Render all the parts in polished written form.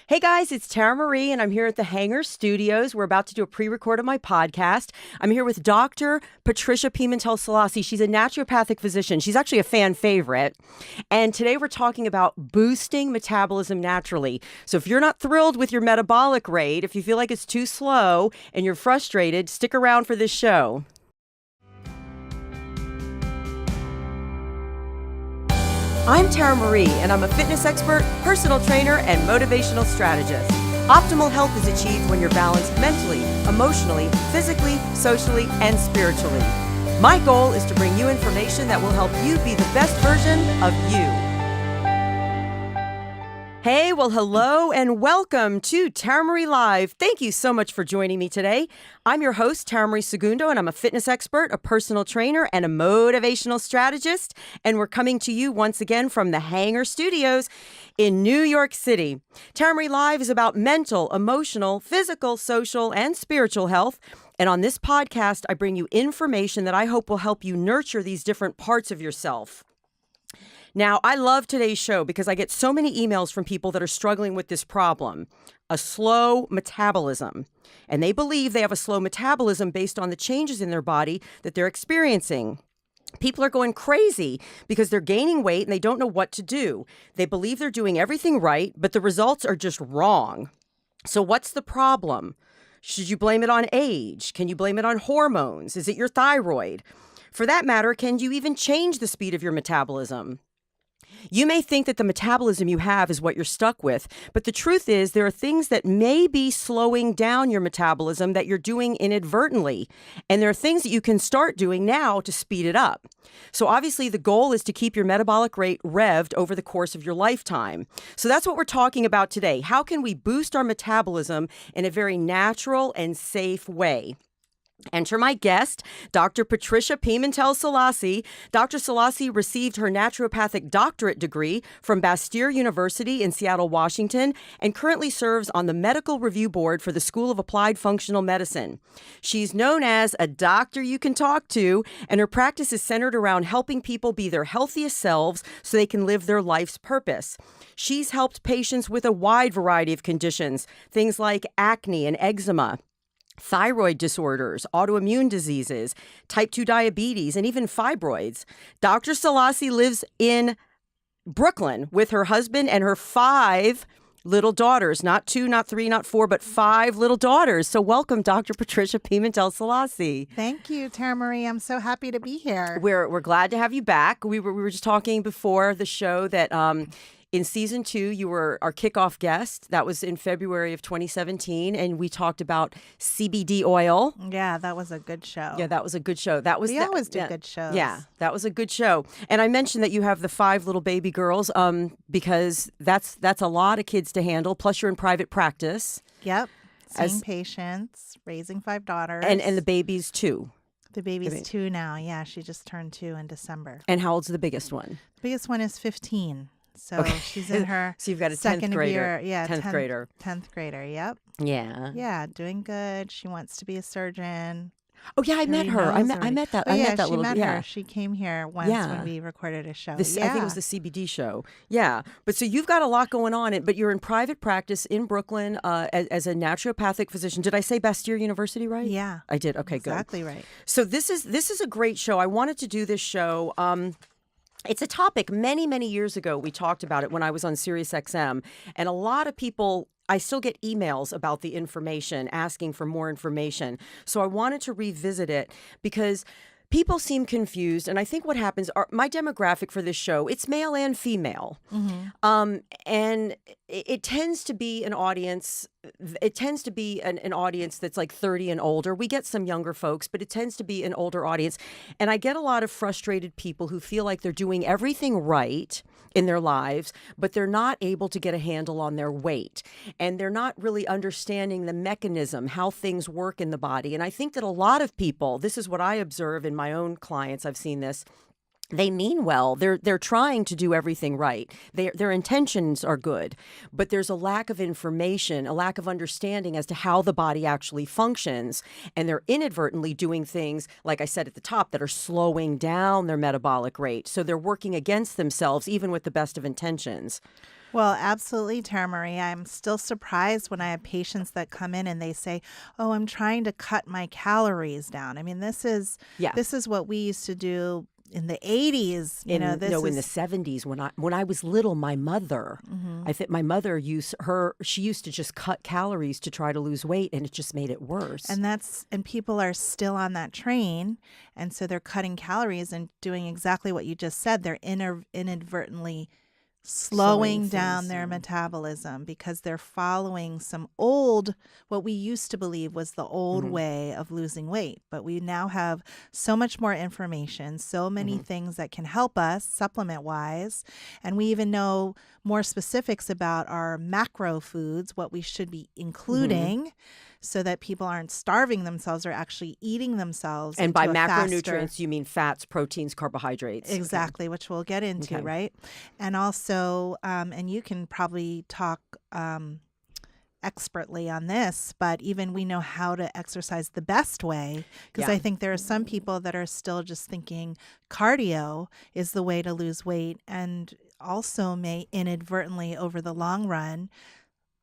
Hey guys, it's Tara Marie, and I'm here at the Hangar Studios. We're about to do a pre-record of my podcast. I'm here with Dr. Patricia P. Selassie. She's a naturopathic physician. She's actually a fan favorite. And today we're talking about boosting metabolism naturally. So if you're not thrilled with your metabolic rate, if you feel like it's too slow and you're frustrated, stick around for this show. I'm Tara Marie, and I'm a fitness expert, personal trainer, and motivational strategist. Optimal health is achieved when you're balanced mentally, emotionally, physically, socially, and spiritually. My goal is to bring you information that will help you be the best version of you. Hey, well, hello and welcome to Tara Marie Live. Thank you so much for joining me today. I'm your host, Tara Marie Segundo, and I'm a fitness expert, a personal trainer, and a motivational strategist. And we're coming to you once again from the Hangar Studios in New York City. Tara Marie Live is about mental, emotional, physical, social, and spiritual health. And on this podcast, I bring you information that I hope will help you nurture these different parts of yourself. Now, I love today's show because I get so many emails from people that are struggling with this problem, a slow metabolism. And they believe they have a slow metabolism based on the changes in their body that they're experiencing. People are going crazy because they're gaining weight and they don't know what to do. They believe they're doing everything right, but the results are just wrong. So what's the problem? Should you blame it on age? Can you blame it on hormones? Is it your thyroid? For that matter, can you even change the speed of your metabolism? You may think that the metabolism you have is what you're stuck with, but the truth is there are things that may be slowing down your metabolism that you're doing inadvertently, and there are things that you can start doing now to speed it up. So obviously the goal is to keep your metabolic rate revved over the course of your lifetime. So that's what we're talking about today. How can we boost our metabolism in a very natural and safe way? Enter my guest, Dr. Patricia P. Selassie. Dr. Selassie received her naturopathic doctorate degree from Bastyr University in Seattle, Washington, and currently serves on the medical review board for the School of Applied Functional Medicine. She's known as a doctor you can talk to, and her practice is centered around helping people be their healthiest selves so they can live their life's purpose. She's helped patients with a wide variety of conditions, things like acne and eczema, thyroid disorders, autoimmune diseases, type 2 diabetes, and even fibroids. Dr. Selassie lives in Brooklyn with her husband and her 5 little daughters, not 2, not 3, not 4, but 5 little daughters. So welcome, Dr. Patricia P. Selassie. Thank you, Tara Marie. I'm so happy to be here. We're glad to have you back. We were just talking before the show that in season 2, you were our kickoff guest. That was in February of 2017, and we talked about CBD oil. Yeah, that was a good show. Yeah, that was a good show. We always do good shows. Yeah, that was a good show. And I mentioned that you have the 5 little baby girls because that's a lot of kids to handle. Plus, you're in private practice. Yep, seeing patients, raising 5 daughters. And the baby's 2. The baby's 2 now. Yeah, she just turned 2 in December. And how old's the biggest one? The biggest one is 15. So she's in her so you've got a 10th grader. Year. Yeah, 10th grader. 10th grader, yep. Yeah. Yeah, doing good. She wants to be a surgeon. Oh, yeah, I met her. I met that little. Her. She came here once when we recorded a show. I think it was the CBD show. Yeah. But so you've got a lot going on, but you're in private practice in Brooklyn as a naturopathic physician. Did I say Bastyr University right? Yeah. I did. Okay, exactly good. Right. So this is a great show. I wanted to do this show. It's a topic many years ago. We talked about it when I was on Sirius XM, and a lot of people, I still get emails about the information, asking for more information. So I wanted to revisit it because people seem confused, and I think what happens are my demographic for this show, it's male and female. Mm-hmm. And it tends to be an audience. It tends to be an audience that's like 30 and older. We get some younger folks, but it tends to be an older audience. And I get a lot of frustrated people who feel like they're doing everything right in their lives, but they're not able to get a handle on their weight. And they're not really understanding the mechanism, how things work in the body. And I think that a lot of people, this is what I observe in my own clients, I've seen this, they mean well. They're trying to do everything right. Their intentions are good, but there's a lack of information, a lack of understanding as to how the body actually functions, and they're inadvertently doing things, like I said at the top, that are slowing down their metabolic rate. So they're working against themselves, even with the best of intentions. Well, absolutely, Tara Marie. I'm still surprised when I have patients that come in and they say, "Oh, I'm trying to cut my calories down." I mean, Yeah. this is what we used to do in the 80s. In the 70s when I was little, my mother, Mhm. I think my mother she used to just cut calories to try to lose weight, and it just made it worse. And people are still on that train, and so they're cutting calories and doing exactly what you just said. They're inadvertently Slowing slowing down things. their metabolism because they're following what we used to believe was the old Hmm. way of losing weight. But we now have so much more information, so many Hmm. things that can help us supplement wise. And we even know more specifics about our macro foods, what we should be Hmm. including so that people aren't starving themselves or actually eating themselves And by into a faster. macronutrients, you mean fats, proteins, carbohydrates. Okay. Exactly, which we'll get into, Okay. right? And also, and you can probably talk expertly on this, but even we know how to exercise the best way because Yeah. I think there are some people that are still just thinking cardio is the way to lose weight and also may inadvertently over the long run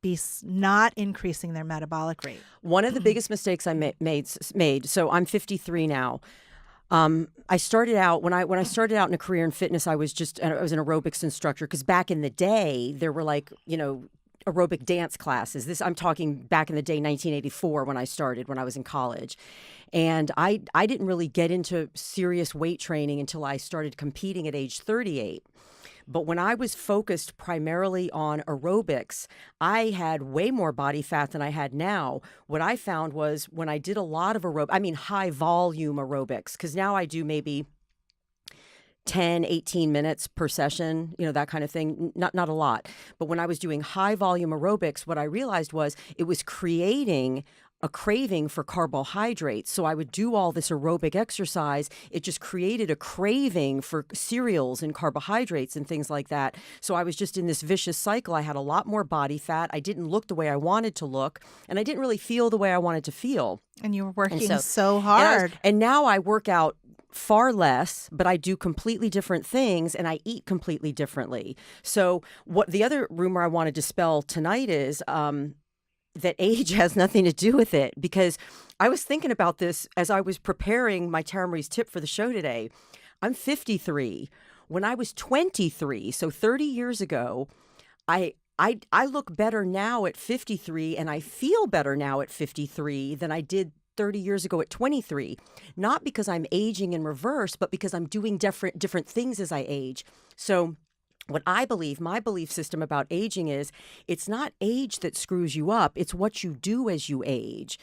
be not increasing their metabolic rate. One of the biggest mistakes I made. So I'm 53 now. I started out when I started out in a career in fitness. I was an aerobics instructor because back in the day there were aerobic dance classes. I'm talking back in the day, 1984, when I started when I was in college, and I didn't really get into serious weight training until I started competing at age 38. But when I was focused primarily on aerobics, I had way more body fat than I had now. What I found was when I did a lot of high volume aerobics, because now I do maybe 10, 18 minutes per session, that kind of thing. Not a lot. But when I was doing high volume aerobics, what I realized was it was creating a craving for carbohydrates. So I would do all this aerobic exercise. It just created a craving for cereals and carbohydrates and things like that. So I was just in this vicious cycle. I had a lot more body fat. I didn't look the way I wanted to look, and I didn't really feel the way I wanted to feel. And you were And working so hard. and now I work out far less, but I do completely different things and I eat completely differently. So what the other rumor I want to dispel tonight is that age has nothing to do with it, because I was thinking about this as I was preparing my Tara Marie's tip for the show today. I'm 53. When I was 23, so 30 years ago, I look better now at 53 and I feel better now at 53 than I did 30 years ago at 23. Not because I'm aging in reverse, but because I'm doing different things as I age. So what I believe, my belief system about aging is it's not age that screws you up. It's what you do as you age.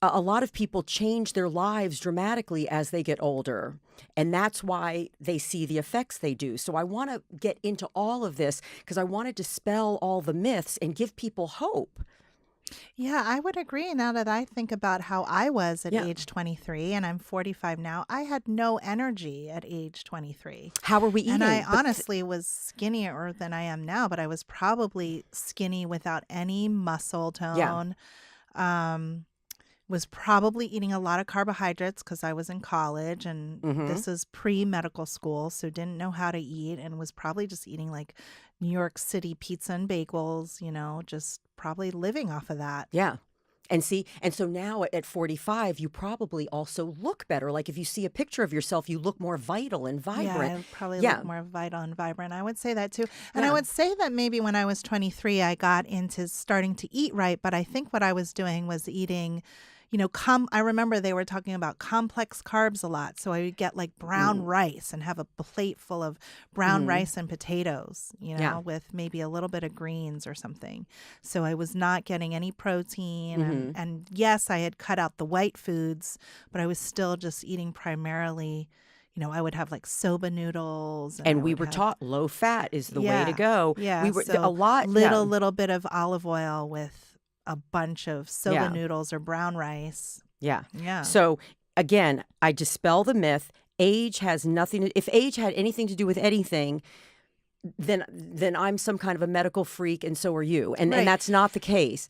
A lot of people change their lives dramatically as they get older, and that's why they see the effects they do. So I want to get into all of this because I want to dispel all the myths and give people hope. Yeah, I would agree. Now that I think about how I was at Yeah. age 23 and I'm 45 now, I had no energy at age 23. How are we eating? And I But honestly was skinnier than I am now, but I was probably skinny without any muscle yeah. tone. Um, was probably eating a lot of carbohydrates because I was in college and Mm-hmm. this is pre-medical school, so didn't know how to eat and was probably just eating like New York City pizza and bagels, just probably living off of that. Yeah. And so now at 45, you probably also look better. Like if you see a picture of yourself, you look more vital and Yeah, vibrant. I probably Yeah. look more vital and vibrant. I would say that too. And I Yeah. would say that maybe when I was 23, I got into starting to eat right. But I think what I was doing was eating, I remember they were talking about complex carbs a lot. So I would get like brown rice and have a plate full of brown rice and potatoes, Yeah. with maybe a little bit of greens or something. So I was not getting any protein. And yes, I had cut out the white foods, but I was still just eating primarily. I would have like soba noodles, And I we would were have, taught low fat is the way to yeah, go. yeah. We were So a lot. little bit of olive oil with a bunch of soba Yeah. noodles or brown rice. Yeah. Yeah. So again, I dispel the myth. Age has nothing. If age had anything to do with anything, then I'm some kind of a medical freak, and so are you. And Right. that's not the case.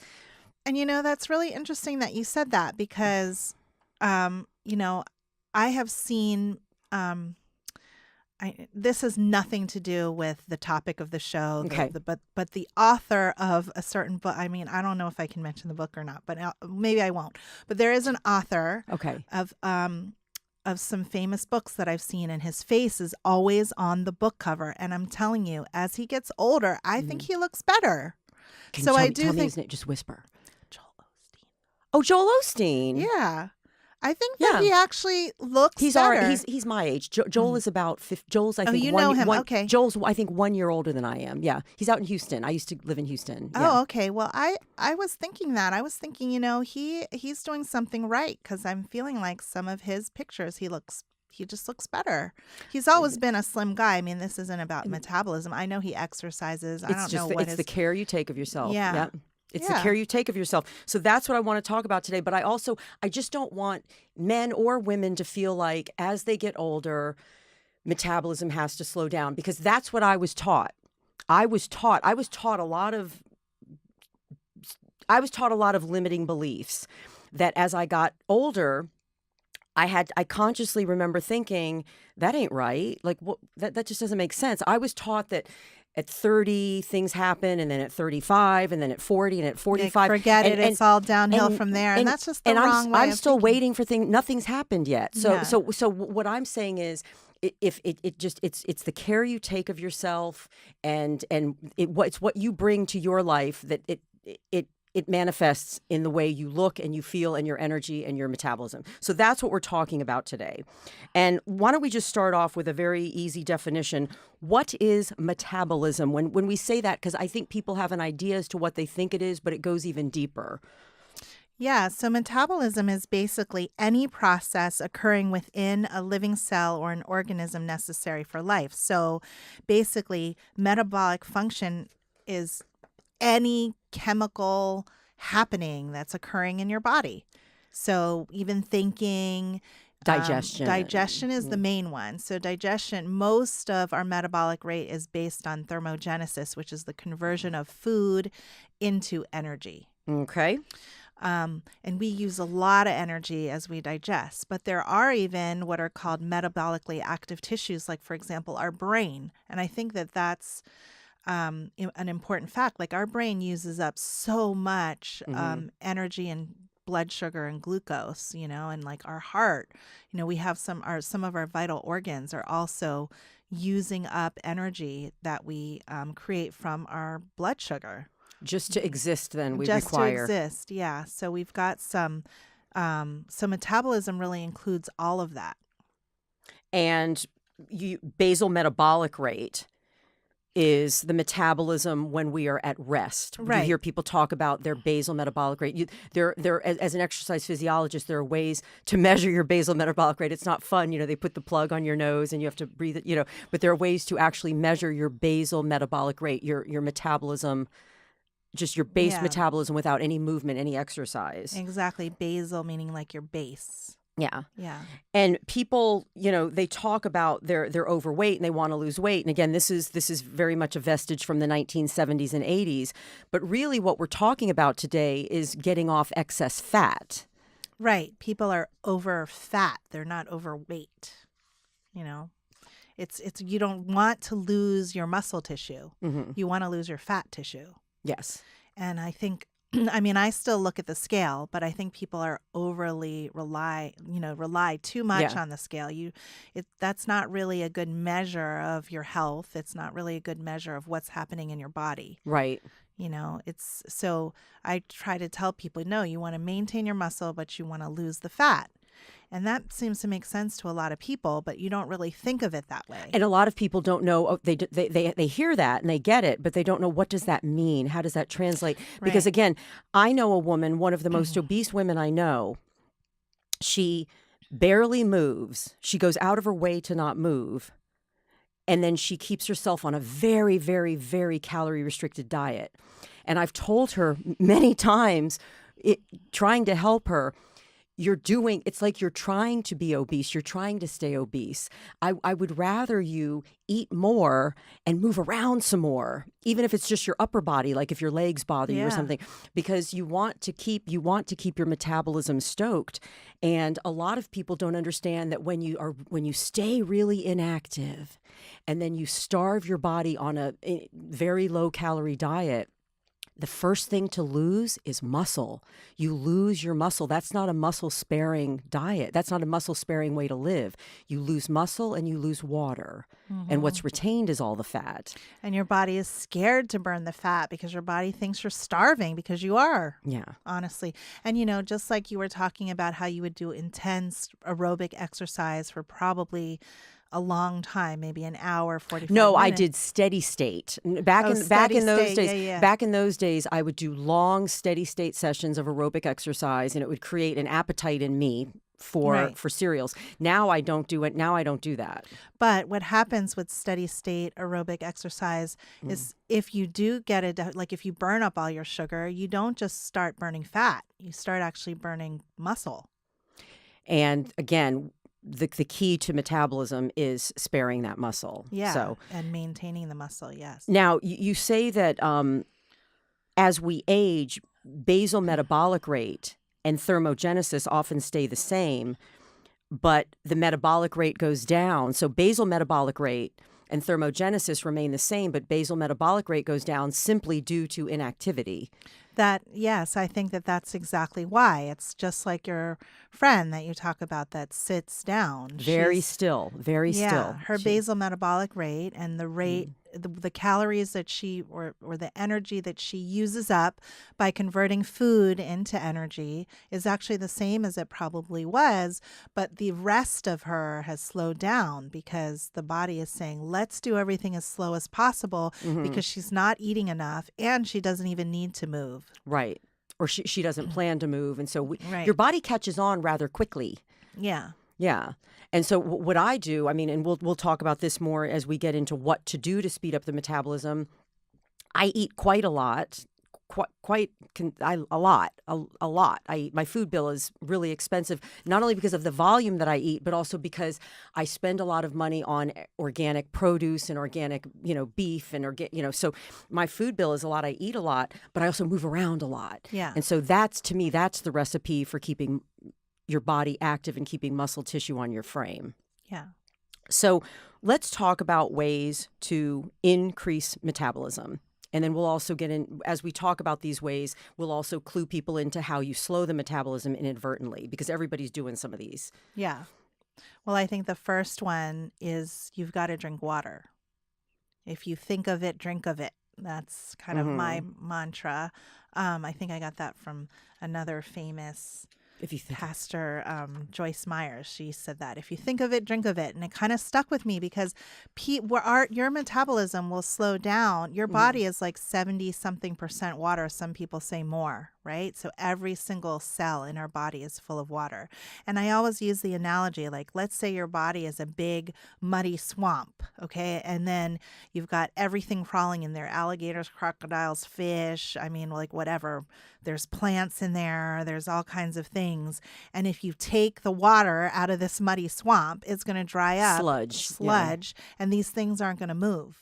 And that's really interesting that you said that because, I have seen, this has nothing to do with the topic of the show. Okay. But the author of a certain book, I mean, I don't know if I can mention the book or not, but maybe I won't. But there is an author of some famous books that I've seen, and his face is always on the book cover. And I'm telling you, as he gets older, I think he looks better. Can you tell me his name? Just whisper. Joel Osteen. Oh, Joel Osteen. Yeah. I think that he actually looks better. He's my age. Joel is about 50. Joel's, I think, you know him. Okay. Joel's, I think, 1 year older than I am. Yeah. He's out in Houston. I used to live in Houston. Yeah. Oh, okay. Well, I was thinking that. I was thinking, he's doing something right, because I'm feeling like some of his pictures, he just looks better. He's always been a slim guy. I mean, this isn't about metabolism. I know he exercises. It's the care you take of yourself. Yeah. Yep. It's the care you take of yourself. So that's what I want to talk about today. But I just don't want men or women to feel like as they get older, metabolism has to slow down, because that's what I was taught. I was taught a lot of limiting beliefs that as I got older, I consciously remember thinking, that ain't right. Like, that just doesn't make sense. I was taught that at 30, things happen, and then at 35, and then at 40, and at 45. Forget it. It's all downhill from there. And that's just the wrong way. I'm still waiting for things. Nothing's happened yet. So what I'm saying is, it's the care you take of yourself, and it's what you bring to your life that it manifests in the way you look and you feel and your energy and your metabolism. So that's what we're talking about today. And why don't we just start off with a very easy definition. What is metabolism? When we say that, because I think people have an idea as to what they think it is, but it goes even deeper. Yeah, so metabolism is basically any process occurring within a living cell or an organism necessary for life. So basically, metabolic function is any chemical happening that's occurring in your body. So even thinking, digestion is the main one. So digestion, most of our metabolic rate is based on thermogenesis, which is the conversion of food into energy. Okay. And we use a lot of energy as we digest, but there are even what are called metabolically active tissues, like, for example, our brain. And I think that that's an important fact. Like, our brain uses up so much energy and blood sugar and glucose, and like our heart, we have some of our vital organs are also using up energy that we create from our blood sugar. Just to exist, then we Just require. to exist, yeah. So we've got so metabolism really includes all of that. And basal metabolic rate is the metabolism when we are at rest. Right. You hear people talk about their basal metabolic rate. As an exercise physiologist, there are ways to measure your basal metabolic rate. It's not fun, they put the plug on your nose and you have to breathe it, but there are ways to actually measure your basal metabolic rate, your metabolism, just your base metabolism without any movement, any exercise. Exactly. Basal meaning like your base. Yeah. Yeah. And people, they talk about they're overweight and they want to lose weight. And again, this is very much a vestige from the 1970s and 80s. But really what we're talking about today is getting off excess fat. Right. People are over fat. They're not overweight. It's you don't want to lose your muscle tissue. Mm-hmm. You want to lose your fat tissue. Yes. And I think I still look at the scale, but I think people are overly rely too much on the scale. That's not really a good measure of your health. It's not really a good measure of what's happening in your body. Right. So I try to tell people, no, you want to maintain your muscle, but you want to lose the fat. And that seems to make sense to a lot of people, but you don't really think of it that way. And a lot of people don't know. They hear that and they get it, but they don't know, what does that mean? How does that translate? Because again, I know a woman, one of the most obese women I know. She barely moves. She goes out of her way to not move. And then she keeps herself on a very, very, very calorie restricted diet. And I've told her many times, trying to help her, it's like you're trying to be obese. You're trying to stay obese. I would rather you eat more and move around some more, even if it's just your upper body, like if your legs bother you or something, because you want to keep your metabolism stoked. And a lot of people don't understand that when you stay really inactive and then you starve your body on a very low calorie diet, the first thing to lose is muscle. You lose your muscle. That's not a muscle-sparing diet. That's not a muscle-sparing way to live. You lose muscle and you lose water. And what's retained is all the fat. And your body is scared to burn the fat because your body thinks you're starving, because you are. Yeah. Honestly. And, just like you were talking about how you would do intense aerobic exercise for probably a long time, maybe an hour, 45 minutes. No, I did steady state. Back in those days, back in those days, I would do long steady state sessions of aerobic exercise, and it would create an appetite in me for cereals. Now I don't do it. Now I don't do that. But what happens with steady state aerobic exercise is if you do get it, like if you burn up all your sugar, you don't just start burning fat. You start actually burning muscle. And again, the key to metabolism is sparing that muscle. Yeah, so, and maintaining the muscle, yes. Now, you say that as we age, basal metabolic rate and thermogenesis often stay the same, but the metabolic rate goes down. So basal metabolic rate and thermogenesis remain the same, but basal metabolic rate goes down simply due to inactivity. Yes, I think that's exactly why. It's just like your friend that you talk about that sits down. Very still. Her basal metabolic rate and the rate, the calories that she, or the energy that she uses up by converting food into energy is actually the same as it probably was, but the rest of her has slowed down because the body is saying, let's do everything as slow as possible because she's not eating enough and she doesn't even need to move. Right. Or she doesn't plan to move. And so your body catches on rather quickly. Yeah. Yeah. And so what I do, and we'll talk about this more as we get into what to do to speed up the metabolism. I eat quite a lot. A lot. My food bill is really expensive, not only because of the volume that I eat, but also because I spend a lot of money on organic produce and organic, beef and so my food bill is a lot. I eat a lot, but I also move around a lot. Yeah. And so that's the recipe for keeping your body active and keeping muscle tissue on your frame. Yeah. So let's talk about ways to increase metabolism. And then we'll also get in, as we talk about these ways, we'll also clue people into how you slow the metabolism inadvertently, because everybody's doing some of these. Yeah. Well, I think the first one is you've got to drink water. If you think of it, drink of it. That's kind of my mantra. I think I got that from another famous pastor, Joyce Myers. She said that if you think of it, drink of it. And it kind of stuck with me because your metabolism will slow down. Your body is like 70-something% water. Some people say more, right? So every single cell in our body is full of water. And I always use the analogy, like, let's say your body is a big muddy swamp, okay? And then you've got everything crawling in there, alligators, crocodiles, fish, whatever. There's plants in there. There's all kinds of things. And if you take the water out of this muddy swamp, it's going to dry up. Sludge. And these things aren't going to move.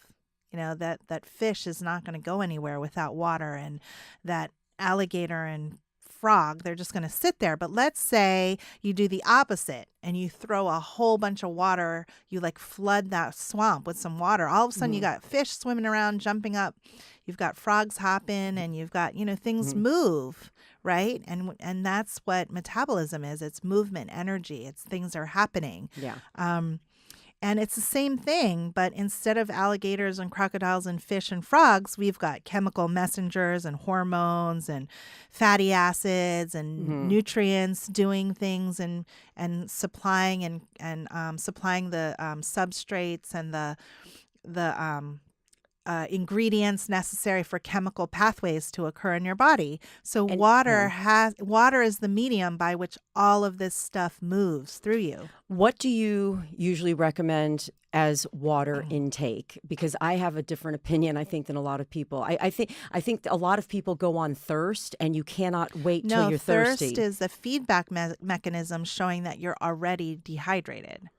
That fish is not going to go anywhere without water. And that alligator and frog, they're just going to sit there. But let's say you do the opposite and you throw a whole bunch of water, you flood that swamp with some water. All of a sudden you got fish swimming around, jumping up. You've got frogs hopping and you've got, things move, right? And that's what metabolism is. It's movement, energy. It's things are happening. Yeah. And it's the same thing, but instead of alligators and crocodiles and fish and frogs, we've got chemical messengers and hormones and fatty acids and nutrients doing things and supplying and supplying the substrates and the ingredients necessary for chemical pathways to occur in your body. So water is the medium by which all of this stuff moves through you. What do you usually recommend as water intake, because I have a different opinion, I think, than a lot of people. I think a lot of people go on thirst, and you cannot wait till you're thirsty. Thirst is a feedback mechanism showing that you're already dehydrated,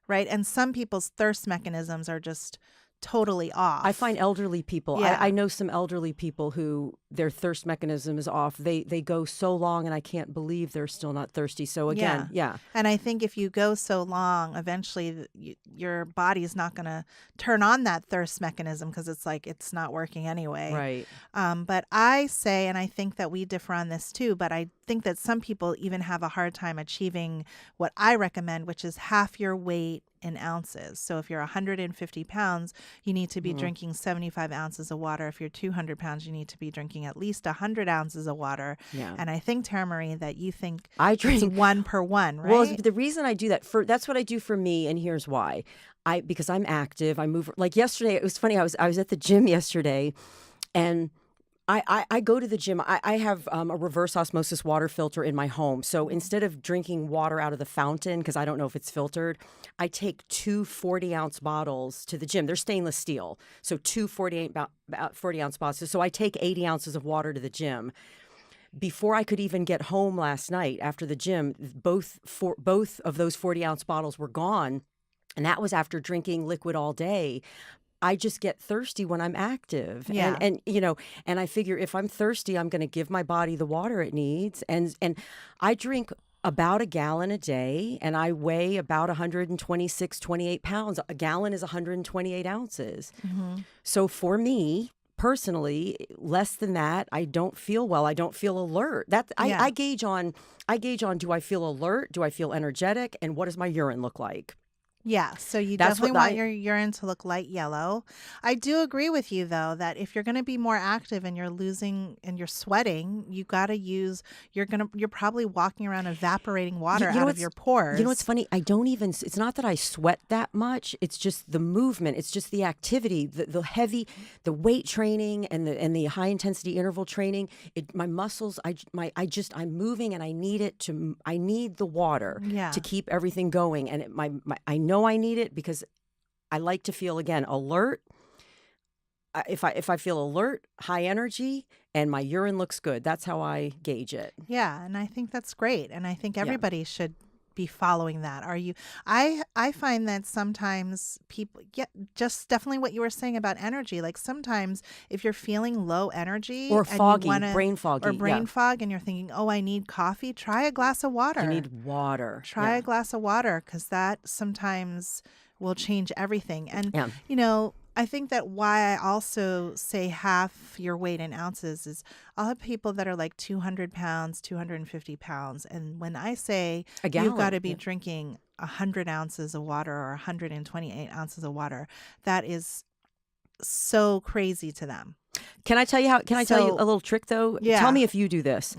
right? And some people's thirst mechanisms are just totally off. I find elderly people, Yeah. I know some elderly people who their thirst mechanism is off. They go so long, and I can't believe they're still not thirsty. So again, yeah. And I think if you go so long, eventually your body's not going to turn on that thirst mechanism because it's like it's not working anyway. Right. But I say, and I think that we differ on this too, but I think that some people even have a hard time achieving what I recommend, which is half your weight in ounces. So if you're 150 pounds, you need to be drinking 75 ounces of water. If you're 200 pounds, you need to be drinking at least 100 ounces of water. Yeah. And I think, Tara Marie, that you think I drink it's 1 per 1, right? Well, the reason I do that, that's what I do for me, and here's why. Because I'm active, I move. Like yesterday, it was funny. I was at the gym yesterday, and I go to the gym. I have a reverse osmosis water filter in my home. So instead of drinking water out of the fountain, because I don't know if it's filtered, I take 2 40-ounce bottles to the gym. They're stainless steel. So 2 40-ounce bottles. So I take 80 ounces of water to the gym. Before I could even get home last night after the gym, both of those 40-ounce bottles were gone. And that was after drinking liquid all day. I just get thirsty when I'm active. Yeah. And and I figure if I'm thirsty, I'm going to give my body the water it needs. And I drink about a gallon a day, and I weigh about 126, 28 pounds. A gallon is 128 ounces. Mm-hmm. So for me, personally, less than that, I don't feel well. I don't feel alert. I gauge on, do I feel alert? Do I feel energetic? And what does my urine look like? Yeah, so you That's definitely what want your urine to look light yellow. I do agree with you, though, that if you're going to be more active and you're losing and you're sweating, you got to use, you're probably walking around evaporating water out of your pores. You know what's funny? It's not that I sweat that much. It's just the movement. It's just the activity, the weight training and the high intensity interval training. My muscles, I'm moving, and I need the water to keep everything going. And I know I need it because I like to feel, again, alert. If I feel alert, high energy, and my urine looks good, that's how I gauge it. Yeah, and I think that's great. And I think everybody should be following that. I find that sometimes people just definitely what you were saying about energy. Like sometimes if you're feeling low energy or foggy, brain foggy, or brain fog, and you're thinking, oh, I need coffee, try a glass of water. You need water. Try a glass of water, because that sometimes will change everything. And I think that why I also say half your weight in ounces is I'll have people that are like 200 pounds, 250 pounds. And when I say you've got to be drinking 100 ounces of water or 128 ounces of water, that is so crazy to them. Can I tell you a little trick, though? Yeah. Tell me if you do this.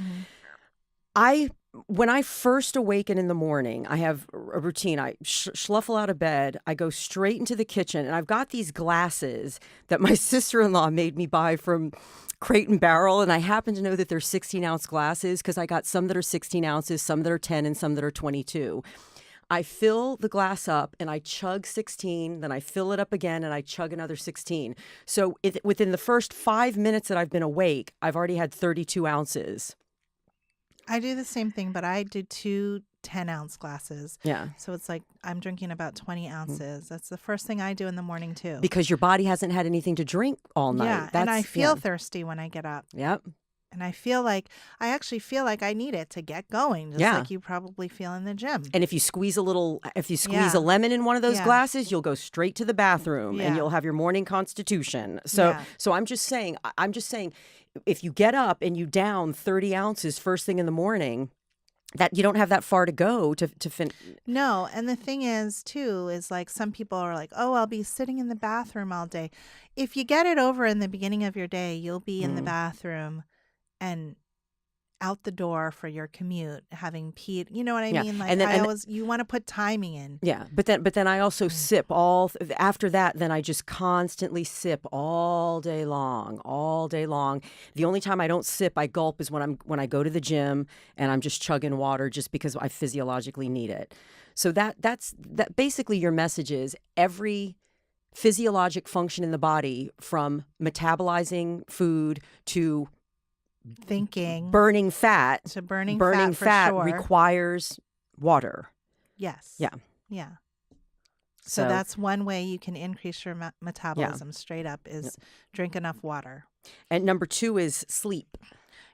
Mm-hmm. When I first awaken in the morning, I have a routine. I schluffle out of bed. I go straight into the kitchen, and I've got these glasses that my sister-in-law made me buy from Crate and Barrel, and I happen to know that they're 16-ounce glasses because I got some that are 16 ounces, some that are 10, and some that are 22. I fill the glass up, and I chug 16, then I fill it up again, and I chug another 16. So within the first 5 minutes that I've been awake, I've already had 32 ounces. I do the same thing, but I do 2 10-ounce glasses. Yeah. So it's like I'm drinking about 20 ounces. That's the first thing I do in the morning, too. Because your body hasn't had anything to drink all night. Yeah, and I feel thirsty when I get up. Yep. And I actually feel like I need it to get going, just like you probably feel in the gym. And if you squeeze a lemon in one of those glasses, you'll go straight to the bathroom and you'll have your morning constitution. So I'm just saying, if you get up and you down 30 ounces first thing in the morning, that you don't have that far to go to finish. No, and the thing is, too, is like some people are like, oh, I'll be sitting in the bathroom all day. If you get it over in the beginning of your day, you'll be in the bathroom and out the door for your commute, having peed. You know what I Yeah. mean? Like And then I always, you want to put timing in. yeah, but then I also sip after that. Then I just constantly sip all day long, all day long. The only time I don't sip, I gulp is when I go to the gym and I'm just chugging water just because I physiologically need it. So that's basically your message is every physiologic function in the body, from metabolizing food to Thinking burning fat, to burning fat for sure. requires water. Yes. Yeah. Yeah. So that's one way you can increase your metabolism straight up is drink enough water. And number 2 is sleep.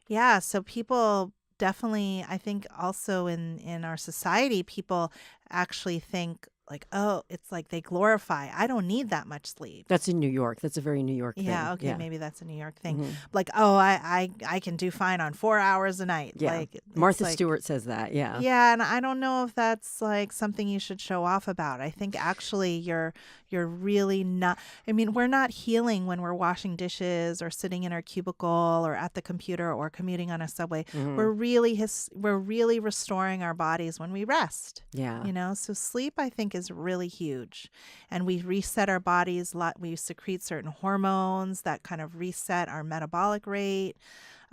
Yeah. So people definitely, I think also in our society, people actually think like, oh, it's like they glorify. I don't need that much sleep. That's in New York. That's a very New York thing. Yeah, okay, maybe that's a New York thing. Like, oh, I can do fine on 4 hours a night. Yeah. Like Martha Stewart says that, yeah. Yeah, and I don't know if that's like something you should show off about. I think actually you're really not. I mean, we're not healing when we're washing dishes or sitting in our cubicle or at the computer or commuting on a subway. We're really restoring our bodies when we rest. Yeah. You know, so sleep I think is really huge. And we reset our bodies, we secrete certain hormones that kind of reset our metabolic rate.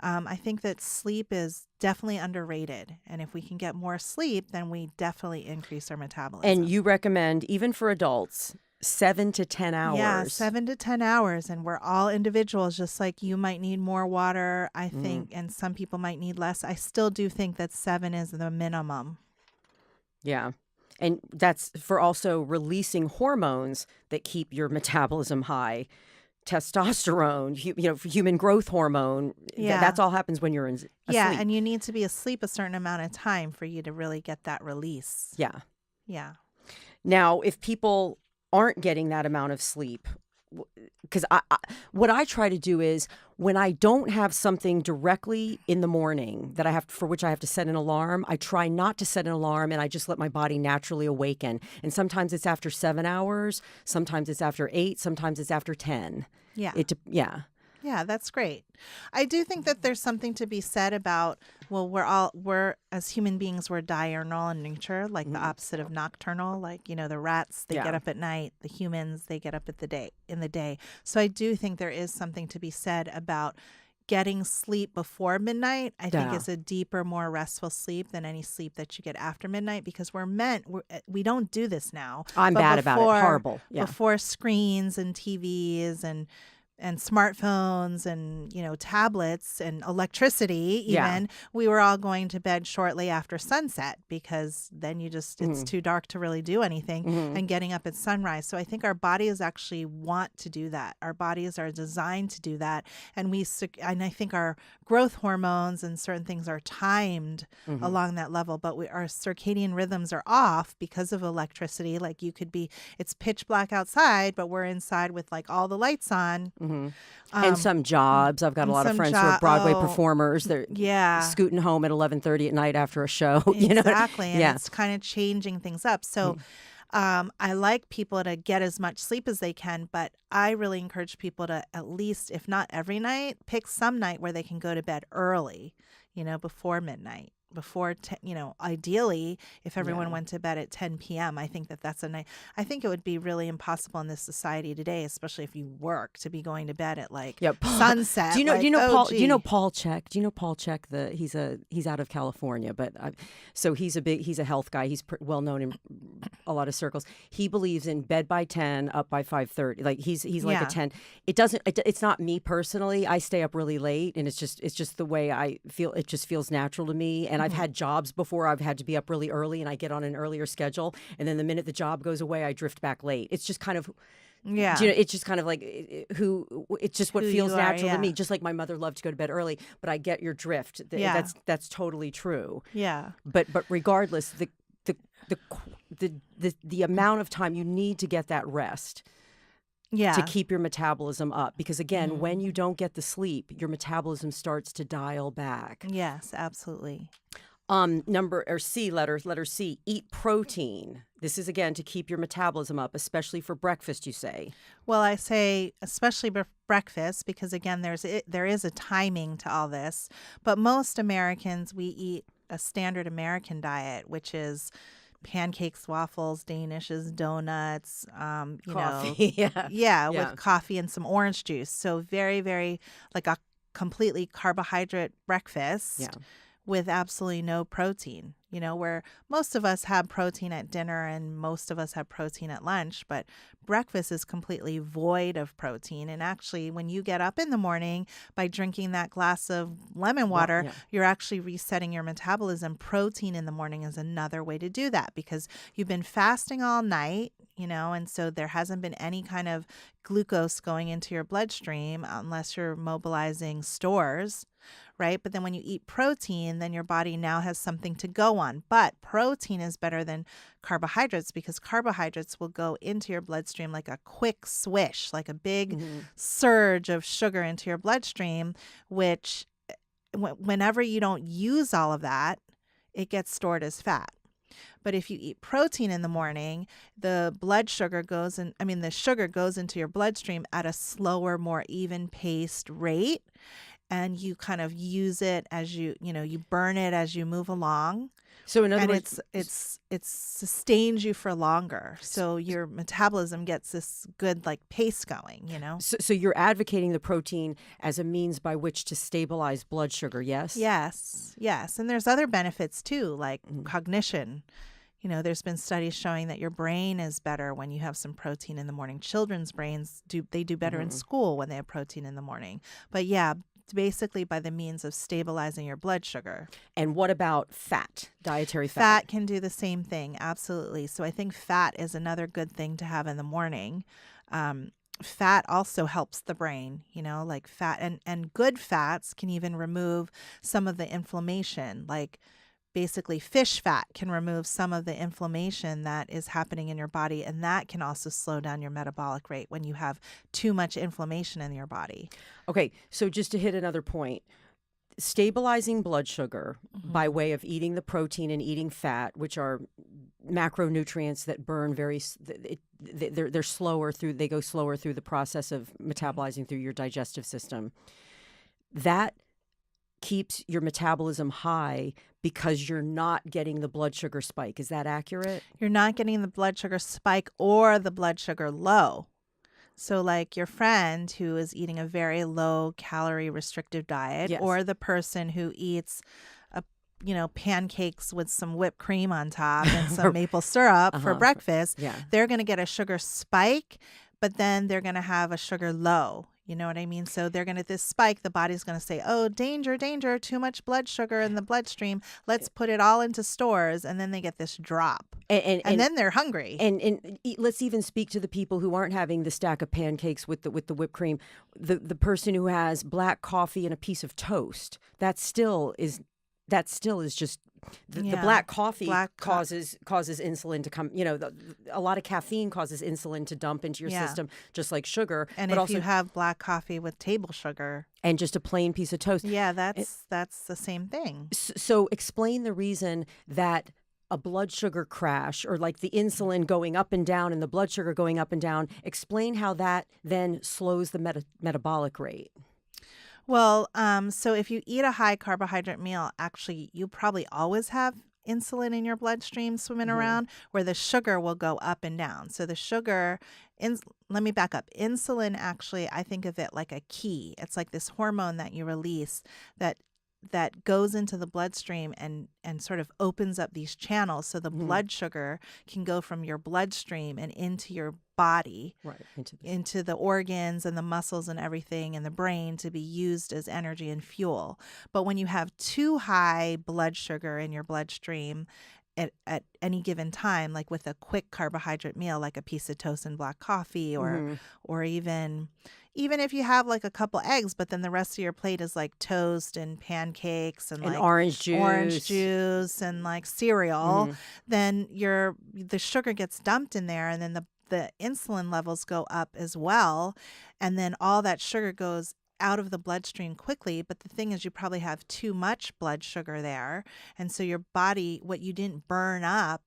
I think that sleep is definitely underrated. And if we can get more sleep, then we definitely increase our metabolism. And you recommend, even for adults, 7 to 10 hours. Yeah, 7 to 10 hours. And we're all individuals, just like you might need more water, I think, and some people might need less. I still do think that 7 is the minimum. Yeah. And that's for also releasing hormones that keep your metabolism high. Testosterone, human growth hormone. Yeah. That's all happens when you're asleep. Yeah, and you need to be asleep a certain amount of time for you to really get that release. Yeah. Yeah. Now, if people aren't getting that amount of sleep, because what I try to do is when I don't have something directly in the morning for which I have to set an alarm, I try not to set an alarm and I just let my body naturally awaken. And sometimes it's after 7 hours, sometimes it's after 8, sometimes it's after 10. Yeah. Yeah. Yeah, that's great. I do think that there's something to be said about, well, we're as human beings, we're diurnal in nature, like the opposite of nocturnal. Like, the rats, they get up at night. The humans, they get up in the day. So I do think there is something to be said about getting sleep before midnight. I think is a deeper, more restful sleep than any sleep that you get after midnight, because we don't do this now. I'm bad about it. Horrible. Yeah. Before screens and TVs and smartphones and tablets and electricity even, we were all going to bed shortly after sunset, because then it's too dark to really do anything, and getting up at sunrise. So I think our bodies actually want to do that. Our bodies are designed to do that, and I think our growth hormones and certain things are timed along that level, but our circadian rhythms are off because of electricity. Like it's pitch black outside, but we're inside with like all the lights on. And some jobs. I've got a lot of friends who are Broadway performers. They're scooting home at 11:30 at night after a show. Exactly. And it's kind of changing things up. So I like people to get as much sleep as they can, but I really encourage people to at least, if not every night, pick some night where they can go to bed early, before midnight. Ideally, if everyone went to bed at 10 p.m., I think that's a night. I think it would be really impossible in this society today, especially if you work, to be going to bed at sunset. Do you know Paul Chek? Do you know Paul Chek? He's out of California, but he's a health guy. He's well known in a lot of circles. He believes in bed by 10, up by 5:30. Like he's like a 10. It's not me personally. I stay up really late, and it's just the way I feel. It just feels natural to me. And I've had jobs before I've had to be up really early, and I get on an earlier schedule, and then the minute the job goes away, I drift back late. It's just kind of, it's just kind of like it's just what feels natural to me. Just like my mother loved to go to bed early, but I get your drift. That's totally true. Yeah. But regardless, the amount of time you need to get that rest. Yeah. To keep your metabolism up. Because again, when you don't get the sleep, your metabolism starts to dial back. Yes, absolutely. Letter C, eat protein. This is, again, to keep your metabolism up, especially for breakfast, you say. Well, I say especially breakfast because again, there is a timing to all this. But most Americans, we eat a standard American diet, which is pancakes, waffles, danishes, donuts, Coffee. Yeah. yeah, Yeah. with coffee and some orange juice. So very, very like a completely carbohydrate breakfast Yeah. with absolutely no protein. Where most of us have protein at dinner and most of us have protein at lunch, but breakfast is completely void of protein. And actually, when you get up in the morning by drinking that glass of lemon water, Yeah. you're actually resetting your metabolism. Protein in the morning is another way to do that because you've been fasting all night, and so there hasn't been any kind of glucose going into your bloodstream unless you're mobilizing stores. Right. But then when you eat protein, then your body now has something to go on. But protein is better than carbohydrates because carbohydrates will go into your bloodstream like a quick swish, like a big surge of sugar into your bloodstream, which whenever you don't use all of that, it gets stored as fat. But if you eat protein in the morning, the sugar goes into your bloodstream at a slower, more even paced rate. And you kind of use it as you burn it as you move along. So in other And words, it sustains you for longer. So your metabolism gets this good like pace going. so you're advocating the protein as a means by which to stabilize blood sugar, yes? Yes. Yes. And there's other benefits too, like cognition. There's been studies showing that your brain is better when you have some protein in the morning. Children's brains do better in school when they have protein in the morning. But yeah, basically by the means of stabilizing your blood sugar. And what about fat, dietary fat? Fat can do the same thing, absolutely. So I think fat is another good thing to have in the morning. Fat also helps the brain, like fat and good fats can even remove some of the inflammation, like basically fish fat can remove some of the inflammation that is happening in your body, and that can also slow down your metabolic rate when you have too much inflammation in your body. Okay, so just to hit another point, stabilizing blood sugar by way of eating the protein and eating fat, which are macronutrients that burn they're slower through, they go slower through the process of metabolizing through your digestive system. That keeps your metabolism high because you're not getting the blood sugar spike. Is that accurate? You're not getting the blood sugar spike or the blood sugar low. So like your friend who is eating a very low calorie restrictive diet, Yes. or the person who eats pancakes with some whipped cream on top and some maple syrup for breakfast, Yeah. they're going to get a sugar spike, but then they're going to have a sugar low. You know what I mean? So they're going to, this spike, the body's going to say, oh, danger, danger, too much blood sugar in the bloodstream. Let's put it all into stores. And then they get this drop. And then they're hungry. And let's even speak to the people who aren't having the stack of pancakes with the whipped cream. The person who has black coffee and a piece of toast. That still is just the black coffee causes insulin to come. A lot of caffeine causes insulin to dump into your system, just like sugar. And but if also, you have black coffee with table sugar and just a plain piece of toast, that's the same thing. So explain the reason that a blood sugar crash, or like the insulin going up and down and the blood sugar going up and down, explain how that then slows the metabolic rate. Well, so if you eat a high carbohydrate meal, actually, you probably always have insulin in your bloodstream swimming around, where the sugar will go up and down. So the sugar, let me back up. Insulin, actually, I think of it like a key. It's like this hormone that you release that goes into the bloodstream and sort of opens up these channels so the blood sugar can go from your bloodstream and into your body, right, into the organs and the muscles and everything and the brain to be used as energy and fuel. But when you have too high blood sugar in your bloodstream at any given time, like with a quick carbohydrate meal, like a piece of toast and black coffee, or even if you have like a couple eggs, but then the rest of your plate is like toast and pancakes and like orange juice and like cereal, then the sugar gets dumped in there, and then the insulin levels go up as well, and then all that sugar goes out of the bloodstream quickly. But the thing is, you probably have too much blood sugar there, and so your body, what you didn't burn up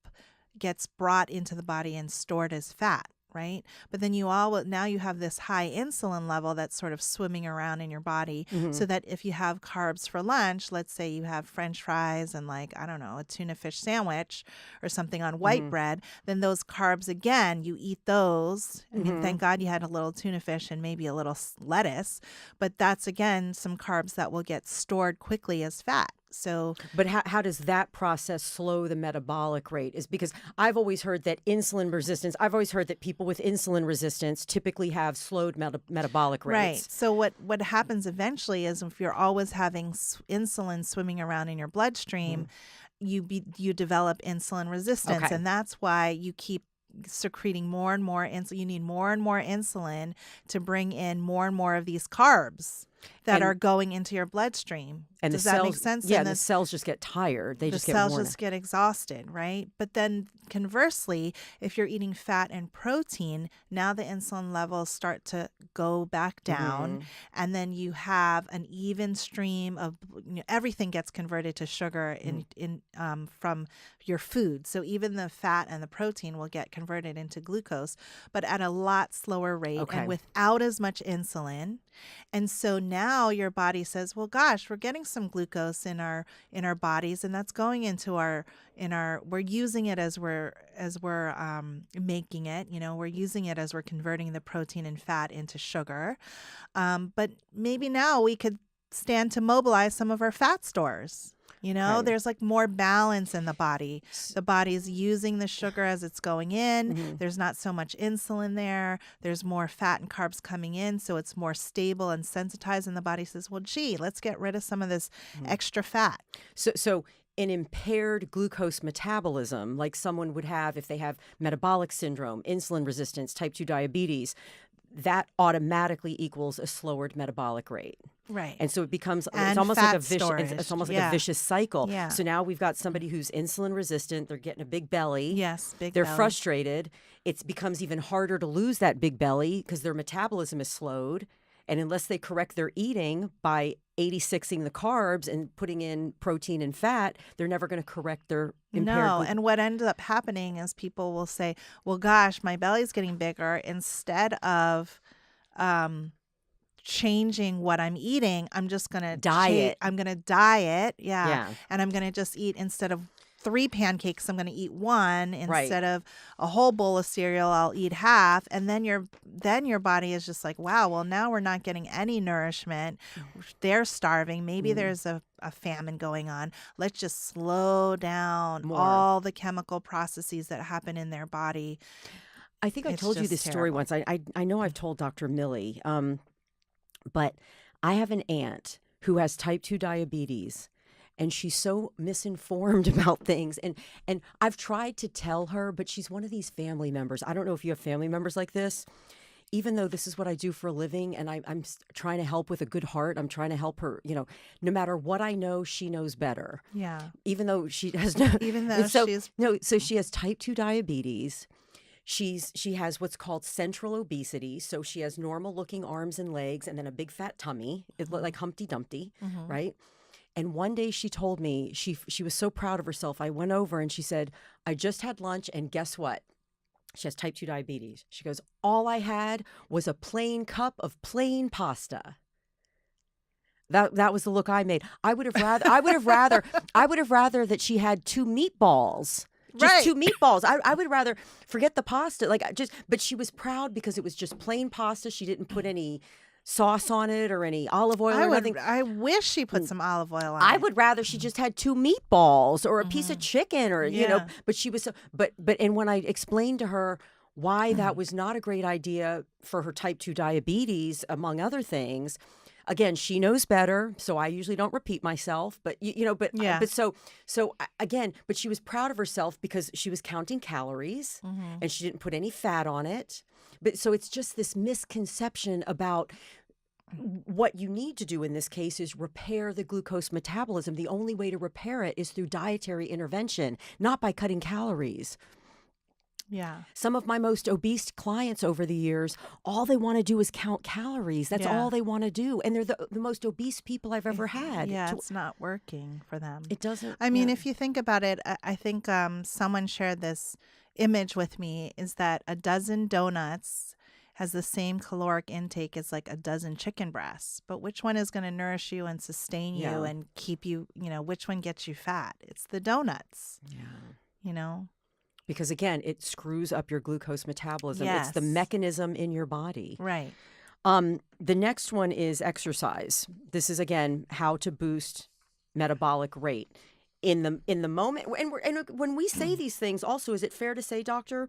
gets brought into the body and stored as fat, right? But then now you have this high insulin level that's sort of swimming around in your body, so that if you have carbs for lunch, let's say you have French fries and, like, I don't know, a tuna fish sandwich or something on white bread, then those carbs, again, you eat those. I mean, thank God you had a little tuna fish and maybe a little lettuce, but that's, again, some carbs that will get stored quickly as fat. So, but how does that process slow the metabolic rate? Is because I've always heard that insulin resistance, I've always heard that people with insulin resistance typically have slowed metabolic rates. right. So what happens eventually is, if you're always having insulin swimming around in your bloodstream, you develop insulin resistance, Okay. and that's why you keep secreting more and more insulin. You need more and more insulin to bring in more and more of these carbs that And- are going into your bloodstream. And Does the that cells, make sense? Yeah, And the cells just get tired. They the just get cells worn just get exhausted, right? But then conversely, if you're eating fat and protein, now the insulin levels start to go back down, and then you have an even stream of, everything gets converted to sugar from your food. So even the fat and the protein will get converted into glucose, but at a lot slower rate and without as much insulin. And so now your body says, well, gosh, we're getting some glucose in our bodies, and that's going into we're using it as we're making it. We're using it as we're converting the protein and fat into sugar. But maybe now we could stand to mobilize some of our fat stores. There's like more balance in the body. The body is using the sugar as it's going in. There's not so much insulin there. There's more fat and carbs coming in, so it's more stable and sensitized. And the body says, well, gee, let's get rid of some of this extra fat. So an impaired glucose metabolism, like someone would have if they have metabolic syndrome, insulin resistance, type 2 diabetes, that automatically equals a slower metabolic rate. Right. And so it becomes, And it's almost like a fat vicious, storage. it's almost like Yeah. a vicious cycle. Yeah. So now we've got somebody who's insulin resistant, they're getting a big belly. Yes, big They're belly. frustrated. It becomes even harder to lose that big belly because their metabolism is slowed. And unless they correct their eating by 86ing the carbs and putting in protein and fat, they're never going to correct their impaired No, and what ends up happening is people will say, well, gosh, my belly's getting bigger. Instead of changing what I'm eating, I'm just going to Diet. I'm going to diet. Yeah. And I'm going to just eat, instead of 3 pancakes, I'm going to eat 1. Right. Instead of a whole bowl of cereal, I'll eat half. And then your body is just like, wow, well, now we're not getting any nourishment. They're starving. Maybe there's a famine going on. Let's just slow down More. all the chemical processes that happen in their body. I think I It's told you just this story terrible. once. I know I've told Dr. Millie, but I have an aunt who has type 2 diabetes, and she's so misinformed about things. And I've tried to tell her, but she's one of these family members. I don't know if you have family members like this. Even though this is what I do for a living, and I'm trying to help with a good heart, I'm trying to help her, no matter what I know, she knows better. Yeah. Even though she has no... Even though she's... No, so she has type 2 diabetes. She has what's called central obesity. So she has normal looking arms and legs and then a big fat tummy. It's like Humpty Dumpty, right? And one day she told me, she was so proud of herself. I went over and she said, I just had lunch and guess what? She has type 2 diabetes. She goes, all I had was a plain cup of plain pasta. That was the look I made. I would have rather that she had 2 meatballs. Just Right. 2 meatballs. I would rather forget the pasta. But she was proud because it was just plain pasta. She didn't put any sauce on it or any olive oil or nothing. I wish she put some olive oil on I it. would rather she just had 2 meatballs or a piece of chicken or, Yeah. but she was, and when I explained to her why that was not a great idea for her type 2 diabetes, among other things, again, she knows better, so I usually don't repeat myself. But Yeah. but she was proud of herself because she was counting calories and she didn't put any fat on it. But so it's just this misconception about what you need to do in this case is repair the glucose metabolism. The only way to repair it is through dietary intervention, not by cutting calories. Yeah. Some of my most obese clients over the years, all they want to do is count calories. That's all they want to do. And they're the most obese people I've ever had. Yeah, it's not working for them. It doesn't. I mean, if you think about it, I think someone shared this image with me, is that a dozen donuts has the same caloric intake as like a dozen chicken breasts. But which one is going to nourish you and sustain you and keep you, which one gets you fat? It's the donuts. Yeah. Because again, it screws up your glucose metabolism. Yes. It's the mechanism in your body. Right. The next one is exercise. This is, again, how to boost metabolic rate. In the moment, and when we say these things, also, is it fair to say, doctor,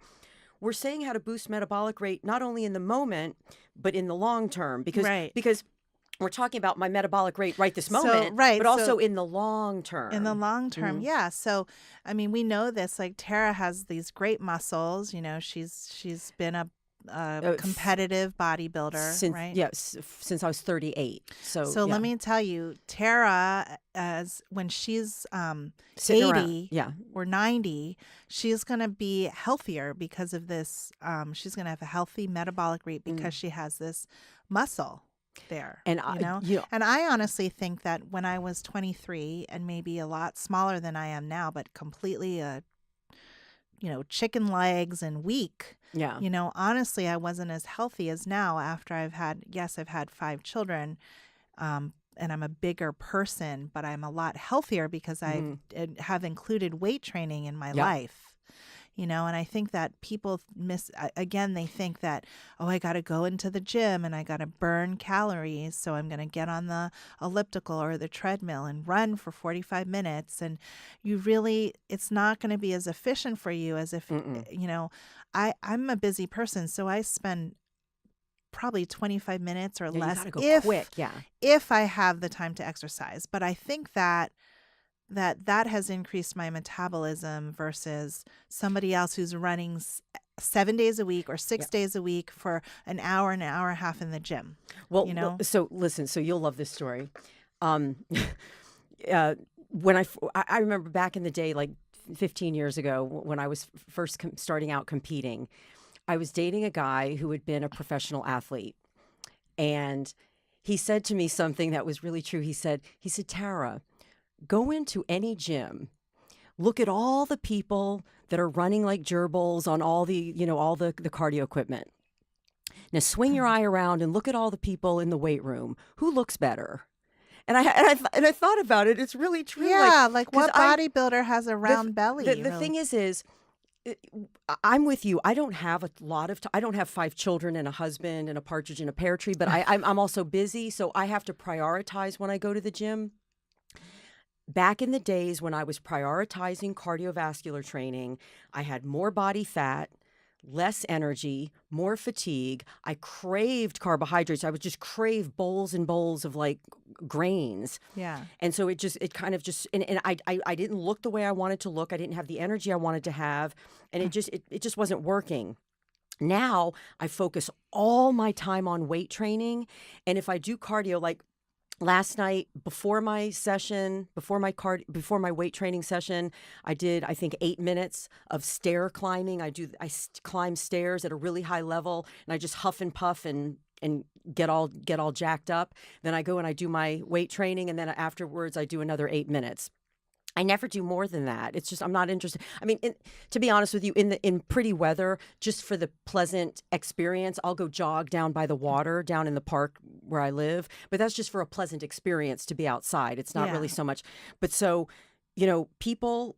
we're saying how to boost metabolic rate not only in the moment, but in the long term? Because we're talking about my metabolic rate right this moment, but also in the long term. In the long term, yeah. So, I mean, we know this. Like Tara has these great muscles. She's been a competitive bodybuilder, right? Yes, since I was 38. So let me tell you, Tara, when she's 80 or 90, she's going to be healthier because of this. She's going to have a healthy metabolic rate because she has this muscle there. And and I honestly think that when I was 23 and maybe a lot smaller than I am now, but completely chicken legs and weak. Yeah. Honestly, I wasn't as healthy as now after I've had 5 children. And I'm a bigger person, but I'm a lot healthier because I have included weight training in my life. And I think that people they think that, I got to go into the gym and I got to burn calories. So I'm going to get on the elliptical or the treadmill and run for 45 minutes. And it's not going to be as efficient for you as if, I'm a busy person. So I spend probably 25 minutes or less if I have the time to exercise. But I think that has increased my metabolism versus somebody else who's running 7 days a week or 6 days a week for an hour and a half in the gym. Well, so listen, so you'll love this story. When I remember back in the day, like 15 years ago, when I was first starting out competing, I was dating a guy who had been a professional athlete. And he said to me something that was really true. He said, Tara, go into any gym, look at all the people that are running like gerbils on all the cardio equipment. Now swing your eye around and look at all the people in the weight room. Who looks better? And I thought about it. It's really true. Yeah, like what bodybuilder has a round belly? The thing is I'm with you. I don't have a lot of I don't have 5 children and a husband and a partridge in a pear tree, but I'm also busy, so I have to prioritize when I go to the gym. Back in the days when I was prioritizing cardiovascular training, I had more body fat, less energy, more fatigue. I craved carbohydrates. I would just crave bowls and bowls of like grains. Yeah. And so it I didn't look the way I wanted to look. I didn't have the energy I wanted to have. And it just wasn't working. Now I focus all my time on weight training. And if I do cardio, like last night, before my weight training session, I did, I think, 8 minutes of stair climbing. I climb stairs at a really high level, and I just huff and puff and get all jacked up. Then I go and I do my weight training, and then afterwards I do another 8 minutes. I never do more than that. It's just, I'm not interested. I mean, to be honest with you, in pretty weather, just for the pleasant experience, I'll go jog down by the water, down in the park where I live. But that's just for a pleasant experience to be outside. It's not really so much. But so, people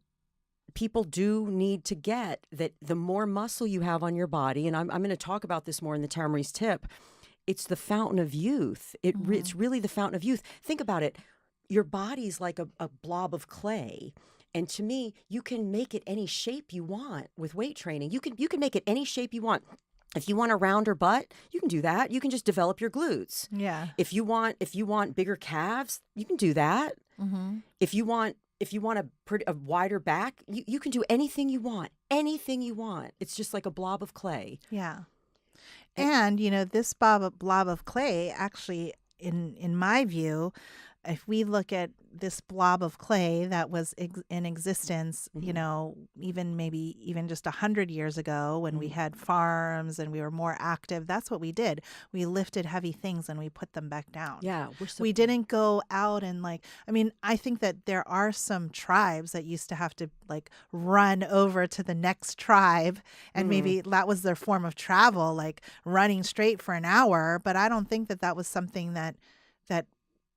do need to get that the more muscle you have on your body, and I'm going to talk about this more in the Tara Marie's tip, it's the fountain of youth. It's really the fountain of youth. Think about it. Your body's like a blob of clay. And to me, you can make it any shape you want with weight training. You can make it any shape you want. If you want a rounder butt, you can do that. You can just develop your glutes. Yeah. If you want bigger calves, you can do that. Mm-hmm. If you want a wider back, you can do anything you want. Anything you want. It's just like a blob of clay. Yeah. And this blob of clay actually, in my view, if we look at this blob of clay that was in existence, even just 100 years ago when we had farms and we were more active, that's what we did. We lifted heavy things and we put them back down. Yeah. We didn't go out and I think that there are some tribes that used to have to run over to the next tribe and maybe that was their form of travel, like running straight for an hour. But I don't think that was something that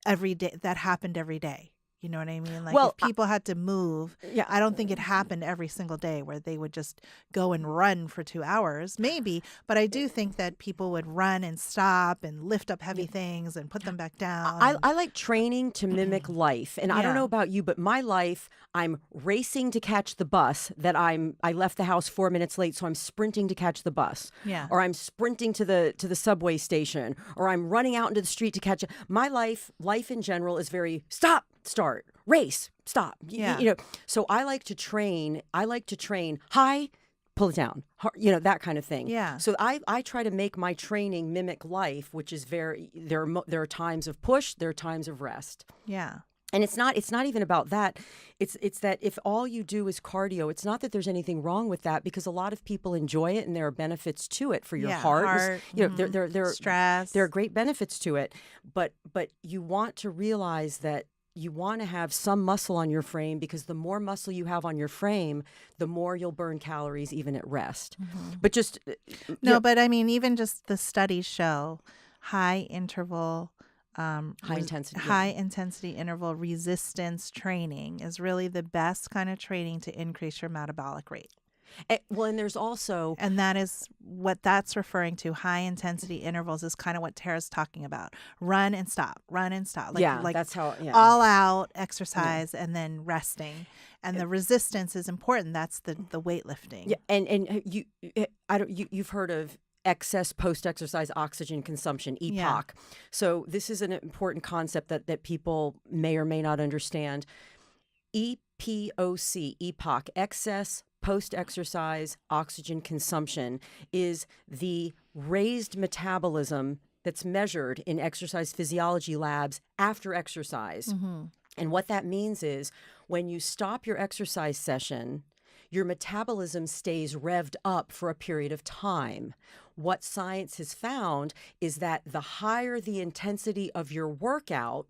every day that happened every day. You know what I mean? If people had to move, I don't think it happened every single day where they would just go and run for 2 hours, maybe. But I do think that people would run and stop and lift up heavy things and put them back down. I like training to mimic life. And I don't know about you, but my life, I'm racing to catch the bus that I left the house 4 minutes late, so I'm sprinting to catch the bus. Yeah. Or I'm sprinting to the subway station, or I'm running out into the street to catch it. My life in general is very stop, start, race, stop. So I like to train high, pull it down, that kind of thing. Yeah. So I try to make my training mimic life, which is there are times of push, there are times of rest. Yeah. And it's not even about that. It's that if all you do is cardio, it's not that there's anything wrong with that, because a lot of people enjoy it and there are benefits to it for your heart. There stress. There are great benefits to it, but you want to realize that you want to have some muscle on your frame, because the more muscle you have on your frame, the more you'll burn calories even at rest. But just but I mean, even just the studies show high intensity interval resistance training is really the best kind of training to increase your metabolic rate. And there's also... And that is what that's referring to. High intensity intervals is kind of what Tara's talking about. Run and stop, run and stop. That's how... Yeah. All out exercise and then resting. And the resistance is important. That's the weightlifting. Yeah, and you've heard of excess post-exercise oxygen consumption, EPOC. Yeah. So this is an important concept that people may or may not understand. EPOC, excess post-exercise oxygen consumption, is the raised metabolism that's measured in exercise physiology labs after exercise. And what that means is when you stop your exercise session, your metabolism stays revved up for a period of time. What science has found is that the higher the intensity of your workout,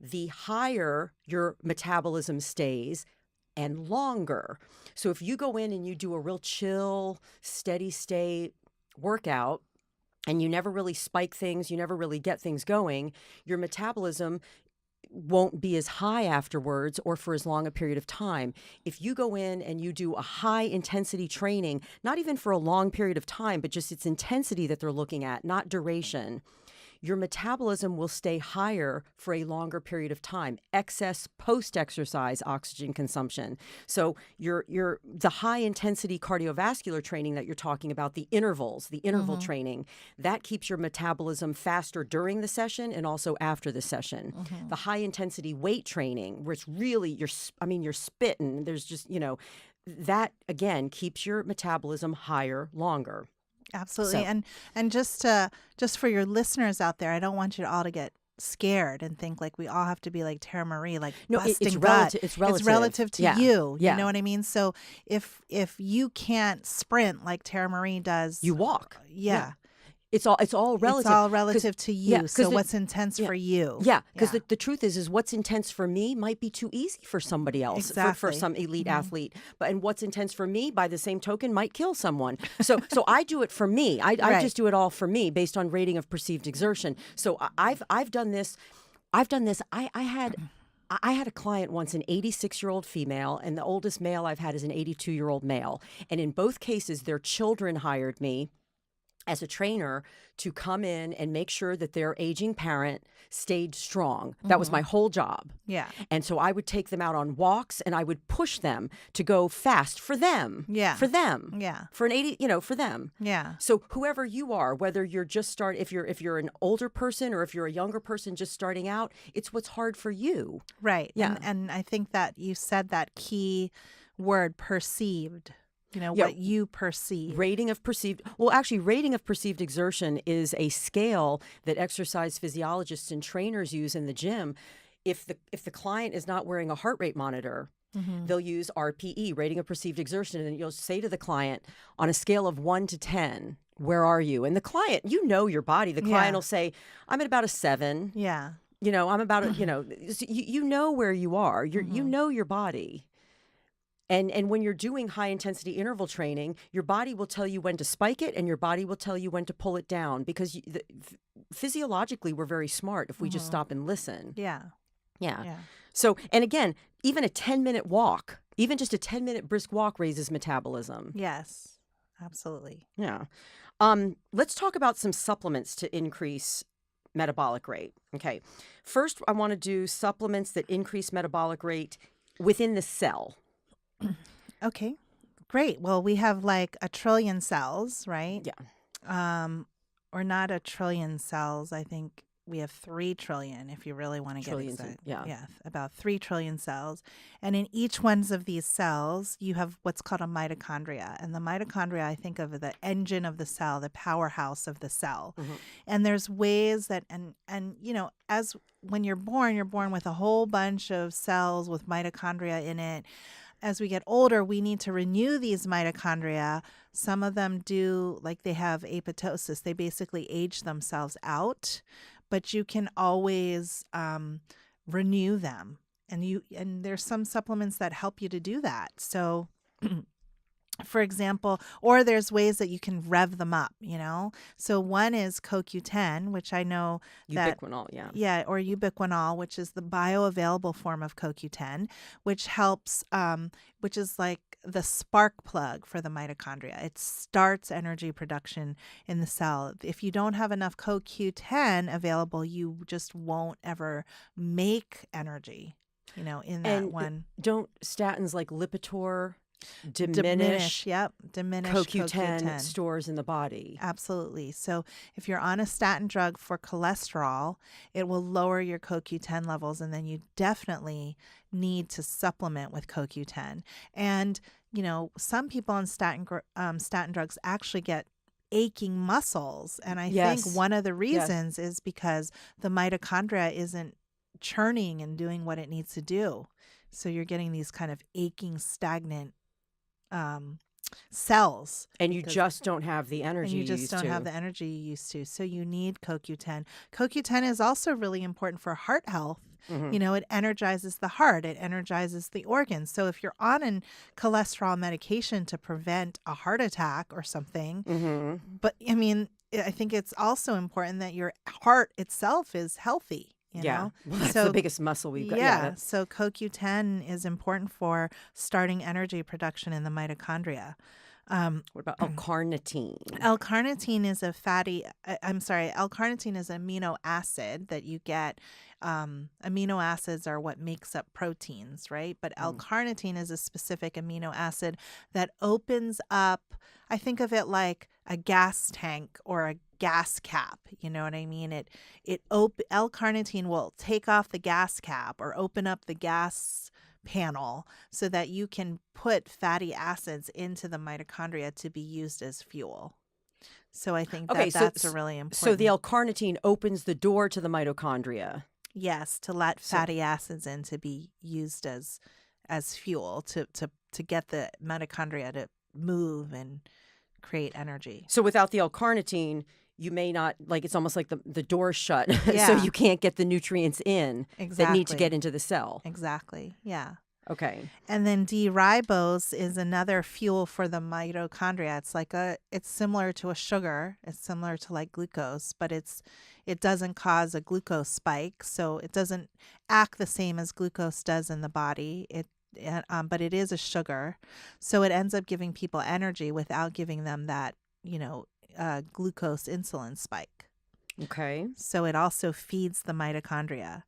the higher your metabolism stays and longer. So if you go in and you do a real chill, steady state workout, and you never really spike things, you never really get things going, your metabolism won't be as high afterwards or for as long a period of time. If you go in and you do a high intensity training, not even for a long period of time, but just its intensity that they're looking at, not duration, your metabolism will stay higher for a longer period of time. Excess post-exercise oxygen consumption. So the high-intensity cardiovascular training that you're talking about, the interval training, that keeps your metabolism faster during the session and also after the session. The high-intensity weight training, where it's really, you're spitting, there's just, that, again, keeps your metabolism higher longer. Absolutely. So, and just for your listeners out there, I don't want you all to get scared and think like we all have to be like Tara Marie, like busting gut. It's relative. It's relative to you. Yeah. You know what I mean? So if you can't sprint like Tara Marie does, you walk. Yeah. It's all relative. It's all relative to you. Yeah, so what's intense for you? Yeah, because the truth is what's intense for me might be too easy for somebody else, for some elite athlete. And what's intense for me, by the same token, might kill someone. So I do it for me. I just do it all for me based on rating of perceived exertion. So I've done this. I had a client once, an 86-year-old female, and the oldest male I've had is an 82-year-old male. And in both cases, their children hired me as a trainer to come in and make sure that their aging parent stayed strong. That was my whole job. Yeah. And so I would take them out on walks and I would push them to go fast for them. Yeah. For them. Yeah. For for them. Yeah. So whoever you are, whether you're if you're an older person or if you're a younger person just starting out, it's what's hard for you. Right. Yeah. And I think that you said that key word, perceived. What you perceive. Rating of perceived exertion is a scale that exercise physiologists and trainers use in the gym. if the client is not wearing a heart rate monitor, they'll use RPE, rating of perceived exertion, and you'll say to the client, on a scale of 1 to 10, where are you? And the client, your body. The client will say, I'm at about a 7. Yeah. I'm about a, you know where you are. You know your body. And when you're doing high intensity interval training, your body will tell you when to spike it, and your body will tell you when to pull it down, because physiologically we're very smart if we just stop and listen. Yeah. So, and again, even a 10-minute walk, even just a 10-minute brisk walk raises metabolism. Yes, absolutely. Yeah. Let's talk about some supplements to increase metabolic rate. Okay. First, I want to do supplements that increase metabolic rate within the cell. Okay, great. Well, we have like a trillion cells, right? Yeah. Or not a trillion cells. I think we have 3 trillion if you really want to get Trillions, exact. yeah. About 3 trillion cells. And in each one of these cells, you have what's called a mitochondria. And the mitochondria, I think of the engine of the cell, the powerhouse of the cell. And there's ways that, and as when you're born with a whole bunch of cells with mitochondria in it. As we get older, we need to renew these mitochondria. Some of them do, like they have apoptosis. They basically age themselves out, but you can always renew them. And there's some supplements that help you to do that. So for example, or there's ways that you can rev them up, So one is CoQ10, which I know Ubiquinol, Yeah, or ubiquinol, which is the bioavailable form of CoQ10, which helps, which is like the spark plug for the mitochondria. It starts energy production in the cell. If you don't have enough CoQ10 available, you just won't ever make energy, in that one. Don't statins like Lipitor diminish CoQ10 stores in the body? Absolutely. So if you're on a statin drug for cholesterol, it will lower your CoQ10 levels, and then you definitely need to supplement with CoQ10. And some people on statin drugs actually get aching muscles, and I think one of the reasons is because the mitochondria isn't churning and doing what it needs to do. So you're getting these kind of aching, stagnant cells, and you just don't have the energy. And you just don't have the energy you used to. So you need CoQ10. CoQ10 is also really important for heart health. It energizes the heart. It energizes the organs. So if you're on a cholesterol medication to prevent a heart attack or something, but I think it's also important that your heart itself is healthy. Well, that's the biggest muscle we've got. Yeah. So CoQ10 is important for starting energy production in the mitochondria. What about L-carnitine? L-carnitine is L-carnitine is an amino acid that you get. Amino acids are what makes up proteins, right? But L-carnitine is a specific amino acid that opens up, I think of it like a gas tank or a gas cap. You know what I mean? L-carnitine will take off the gas cap or open up the gas panel so that you can put fatty acids into the mitochondria to be used as fuel. So I think that's a really important. So the L-carnitine opens the door to the mitochondria. Yes, to let fatty acids in to be used as fuel to get the mitochondria to move and create energy. So without the L-carnitine, you may not, it's almost like the door's shut, so you can't get the nutrients in that need to get into the cell. Exactly, yeah. Okay. And then D-ribose is another fuel for the mitochondria. It's similar to a sugar. It's similar to like glucose, but it doesn't cause a glucose spike, so it doesn't act the same as glucose does in the body. But it is a sugar, so it ends up giving people energy without giving them that, glucose insulin spike. Okay. So it also feeds the mitochondria.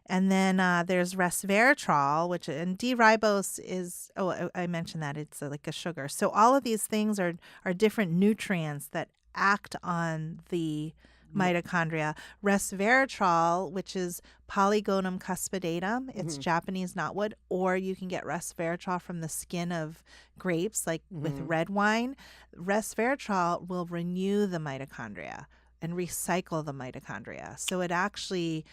And then there's resveratrol, and D-ribose is, I mentioned that, it's like a sugar. So all of these things are different nutrients that act on the mitochondria. Resveratrol, which is Polygonum cuspidatum, it's Japanese knotwood, or you can get resveratrol from the skin of grapes, like with red wine. Resveratrol will renew the mitochondria and recycle the mitochondria. So it actually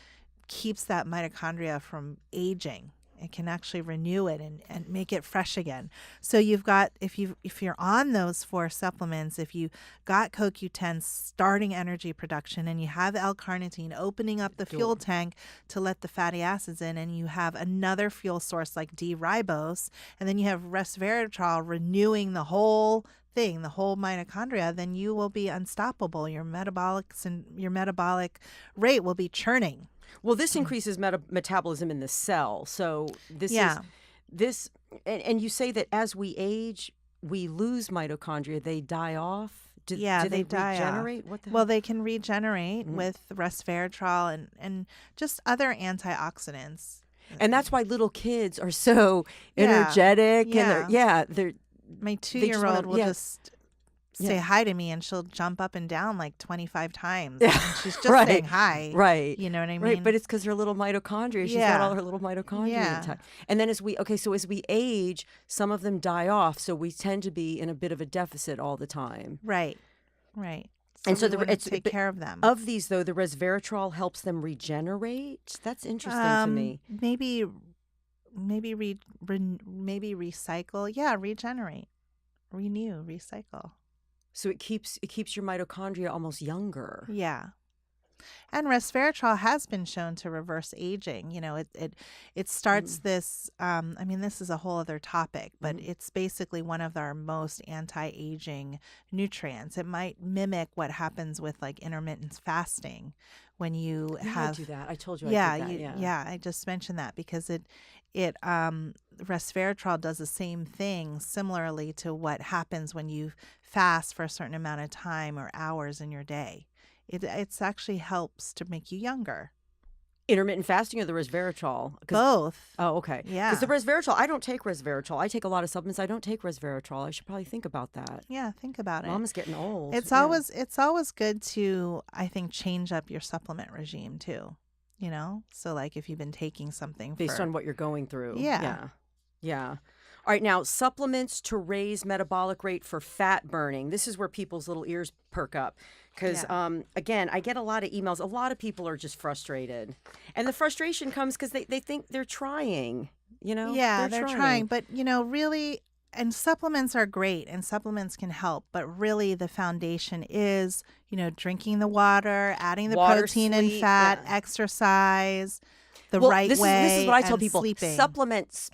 keeps that mitochondria from aging. It can actually renew it and make it fresh again. So you've got, if you're on those 4 supplements, if you got CoQ10 starting energy production, and you have L-carnitine opening up the fuel tank to let the fatty acids in, and you have another fuel source like D-ribose, and then you have resveratrol renewing the whole thing, the whole mitochondria, then you will be unstoppable. Your metabolic rate will be churning. Well, this increases metabolism in the cell. So and you say that as we age, we lose mitochondria. They die off. Do they die regenerate? off. What the Well, they can regenerate with resveratrol and just other antioxidants. And that's why little kids are so energetic. Yeah. And they're my 2-year-old will just say hi to me, and she'll jump up and down like 25 times. And she's just saying hi. Right. You know what I mean? Right. But it's because her little mitochondria. She's got all her little mitochondria. Yeah. And then as we age, some of them die off. So we tend to be in a bit of a deficit all the time. Right. And so it's take care of them. Of these, though, the resveratrol helps them regenerate. That's interesting to me. Maybe recycle. Yeah, regenerate, renew, recycle. So it keeps your mitochondria almost younger. Yeah. And resveratrol has been shown to reverse aging. You know, it starts this, this is a whole other topic, but it's basically one of our most anti-aging nutrients. It might mimic what happens with like intermittent fasting when you have. I do that. I told you I did that. Yeah, I just mentioned that because resveratrol does the same thing similarly to what happens when you fast for a certain amount of time or hours in your day. It's actually helps to make you younger. Intermittent fasting or the resveratrol? Both. Oh, okay. Yeah. Because the resveratrol, I don't take resveratrol. I take a lot of supplements. I don't take resveratrol. I should probably think about that. Yeah, think about it. Mama's getting old. It's always good to, I think, change up your supplement regime too. You know, so like if you've been taking something based on what you're going through. Yeah. All right, now supplements to raise metabolic rate for fat burning. This is where people's little ears perk up because, again, I get a lot of emails. A lot of people are just frustrated, and the frustration comes because they think they're trying. You know, they're trying, but really. And supplements are great, and supplements can help, but really the foundation is, drinking the water, adding the protein and fat, exercise, the right way. This is what I tell people. Sleeping. Supplements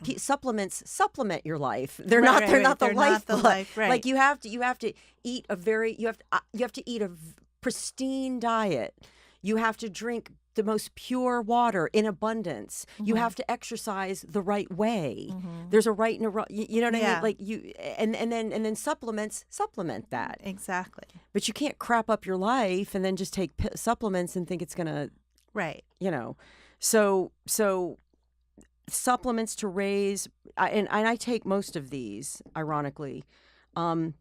supplement your life. They're not the life. Right. Like you have to eat you have to eat a pristine diet. You have to drink the most pure water in abundance. You have to exercise the right way. There's a right and a wrong. You know what I mean? Like you, and then supplement that. Exactly. But you can't crap up your life and then just take supplements and think it's gonna. Right. So supplements to raise, and I take most of these, ironically.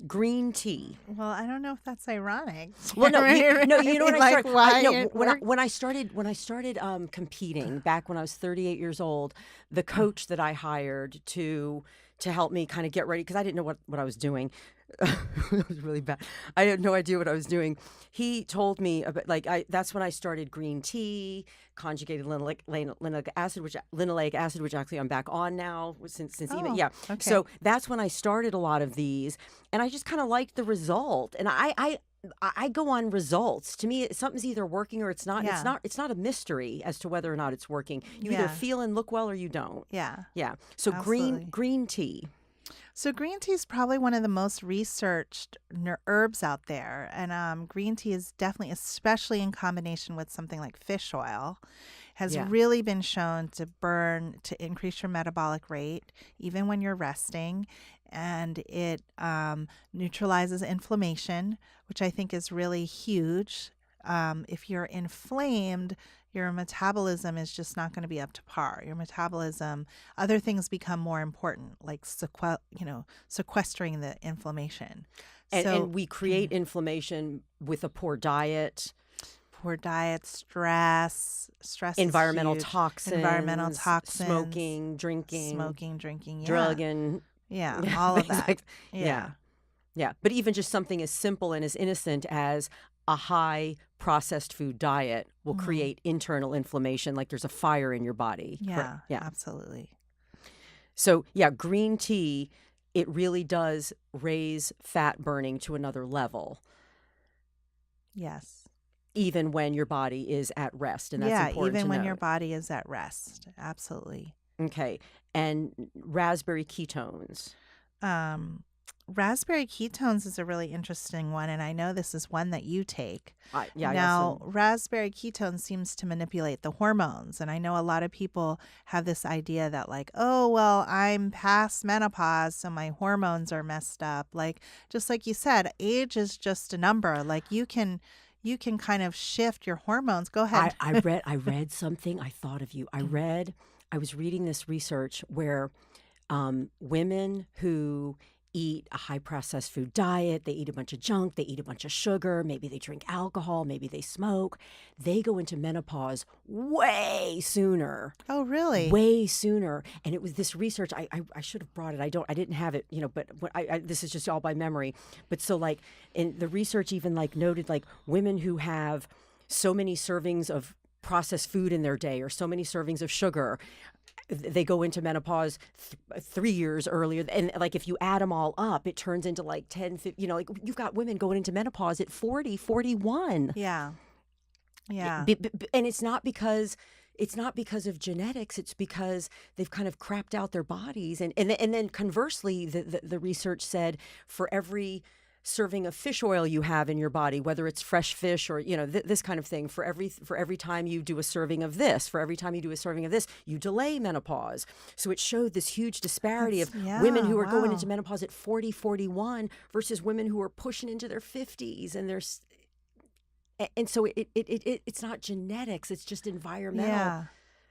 Green tea. Well, I don't know if that's ironic. Well, no, you know what I started. Why when I started competing back when I was 38 years old, the coach that I hired to help me kind of get ready because I didn't know what I was doing. It was really bad. I had no idea what I was doing. He told me about that's when I started green tea, conjugated linoleic acid, which actually I'm back on now since okay. So that's when I started a lot of these, and I just kind of liked the result. And I go on results. To me, something's either working or it's not. It's not a mystery as to whether or not it's working. You either feel and look well or you don't. Yeah. So absolutely. green tea. So green tea is probably one of the most researched herbs out there. And green tea is definitely, especially in combination with something like fish oil, has really been shown to increase your metabolic rate, even when you're resting. And it neutralizes inflammation, which I think is really huge. If you're inflamed, your metabolism is just not going to be up to par. Your metabolism, other things become more important, like sequestering the inflammation. And we create inflammation with a poor diet. Poor diet, stress, environmental is huge. toxins, smoking, drinking, drugging. Yeah, all of that. Yeah. But even just something as simple and as innocent as a high processed food diet will create internal inflammation, like there's a fire in your body. Yeah, Yeah. absolutely. So, yeah, green tea, it really does raise fat burning to another level, Yes. even when your body is at rest. And that's Yeah, important even to when note. your body is at rest. Absolutely. Okay. And raspberry ketones. Raspberry ketones is a really interesting one, and I know this is one that you take. I Now, also. raspberry ketone seems to manipulate the hormones, and I know a lot of people have this idea that like, oh, well, I'm past menopause, so my hormones are messed up. Like, just like you said, age is just a number. Like you can kind of shift your hormones. Go ahead. I read something. I thought of you. I was reading this research where women who eat a high processed food diet, they eat a bunch of junk, they eat a bunch of sugar, maybe they drink alcohol, maybe they smoke, they go into menopause way sooner. Oh, really? Way sooner. And it was this research. I should have brought it. I didn't have it, but this is just all by memory. But so like in the research even like noted like women who have so many servings of processed food in their day or so many servings of sugar, they go into menopause 3 years earlier. And like if you add them all up, it turns into like 10, 15, like you've got women going into menopause at 40, 41. Yeah. Yeah. And it's not because of genetics. It's because they've kind of crapped out their bodies. And then conversely, the research said for every serving of fish oil you have in your body, whether it's fresh fish or this kind of thing, for every time you do a serving of this, for every time you do a serving of this, you delay menopause. So it showed this huge disparity of women who are going into menopause at 40, 41 versus women who are pushing into their 50s, and so it's not genetics, it's just environmental.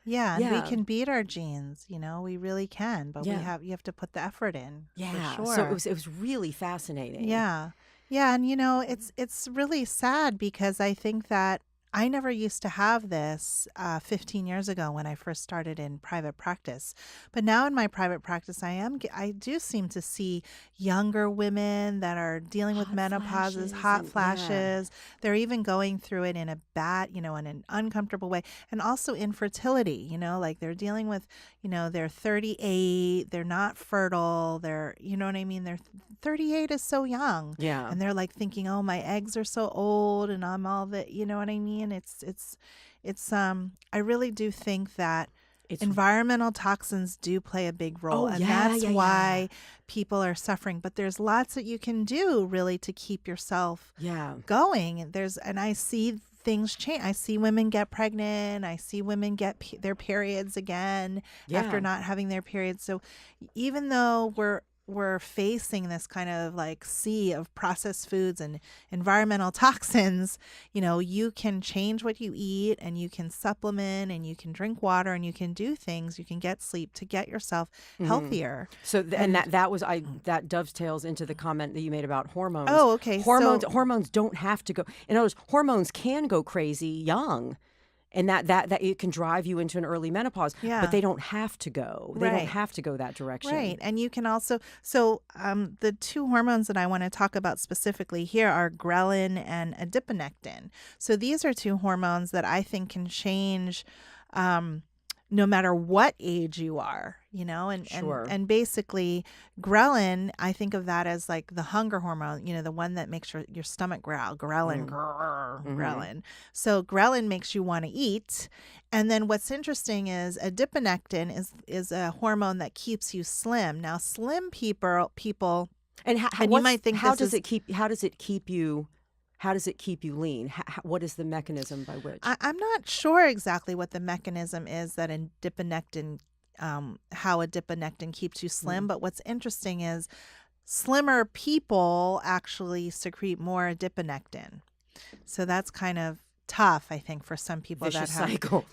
Yeah, and we can beat our genes, we really can, but you have to put the effort in. Yeah, for sure. so it was really fascinating. Yeah. Yeah, and it's really sad because I think that I never used to have this 15 years ago when I first started in private practice. But now in my private practice, I do seem to see younger women that are dealing with menopauses, hot flashes. They're even going through it in a bad, in an uncomfortable way. And also infertility, like they're dealing with, they're 38, they're not fertile, you know what I mean? They're 38 is so young. Yeah. And they're like thinking, oh, my eggs are so old and I'm all that, you know what I mean? It's I really do think that environmental toxins do play a big role. That's why people are suffering. But there's lots that you can do really to keep yourself going. And I see things change. I see women get pregnant. I see women get their periods again after not having their periods. So even though we're facing this kind of like sea of processed foods and environmental toxins, you can change what you eat and you can supplement and you can drink water and you can do things, you can get sleep to get yourself healthier. So that dovetails into the comment that you made about hormones. Oh, okay. Hormones don't have to go. In other words, hormones can go crazy young. And that it can drive you into an early menopause, but they don't have to go. They don't have to go that direction. Right. And you can also, the two hormones that I want to talk about specifically here are ghrelin and adiponectin. So these are two hormones that I think can change no matter what age you are, and basically ghrelin, I think of that as like the hunger hormone, the one that makes your stomach growl, ghrelin. So ghrelin makes you want to eat. And then what's interesting is adiponectin is a hormone that keeps you slim. Now, slim people, and you might think how does it keep you lean? What is the mechanism by which? I'm not sure exactly what the mechanism is that adiponectin, how adiponectin keeps you slim. But what's interesting is slimmer people actually secrete more adiponectin. So that's kind of tough, I think, for some people. Vicious that have cycle.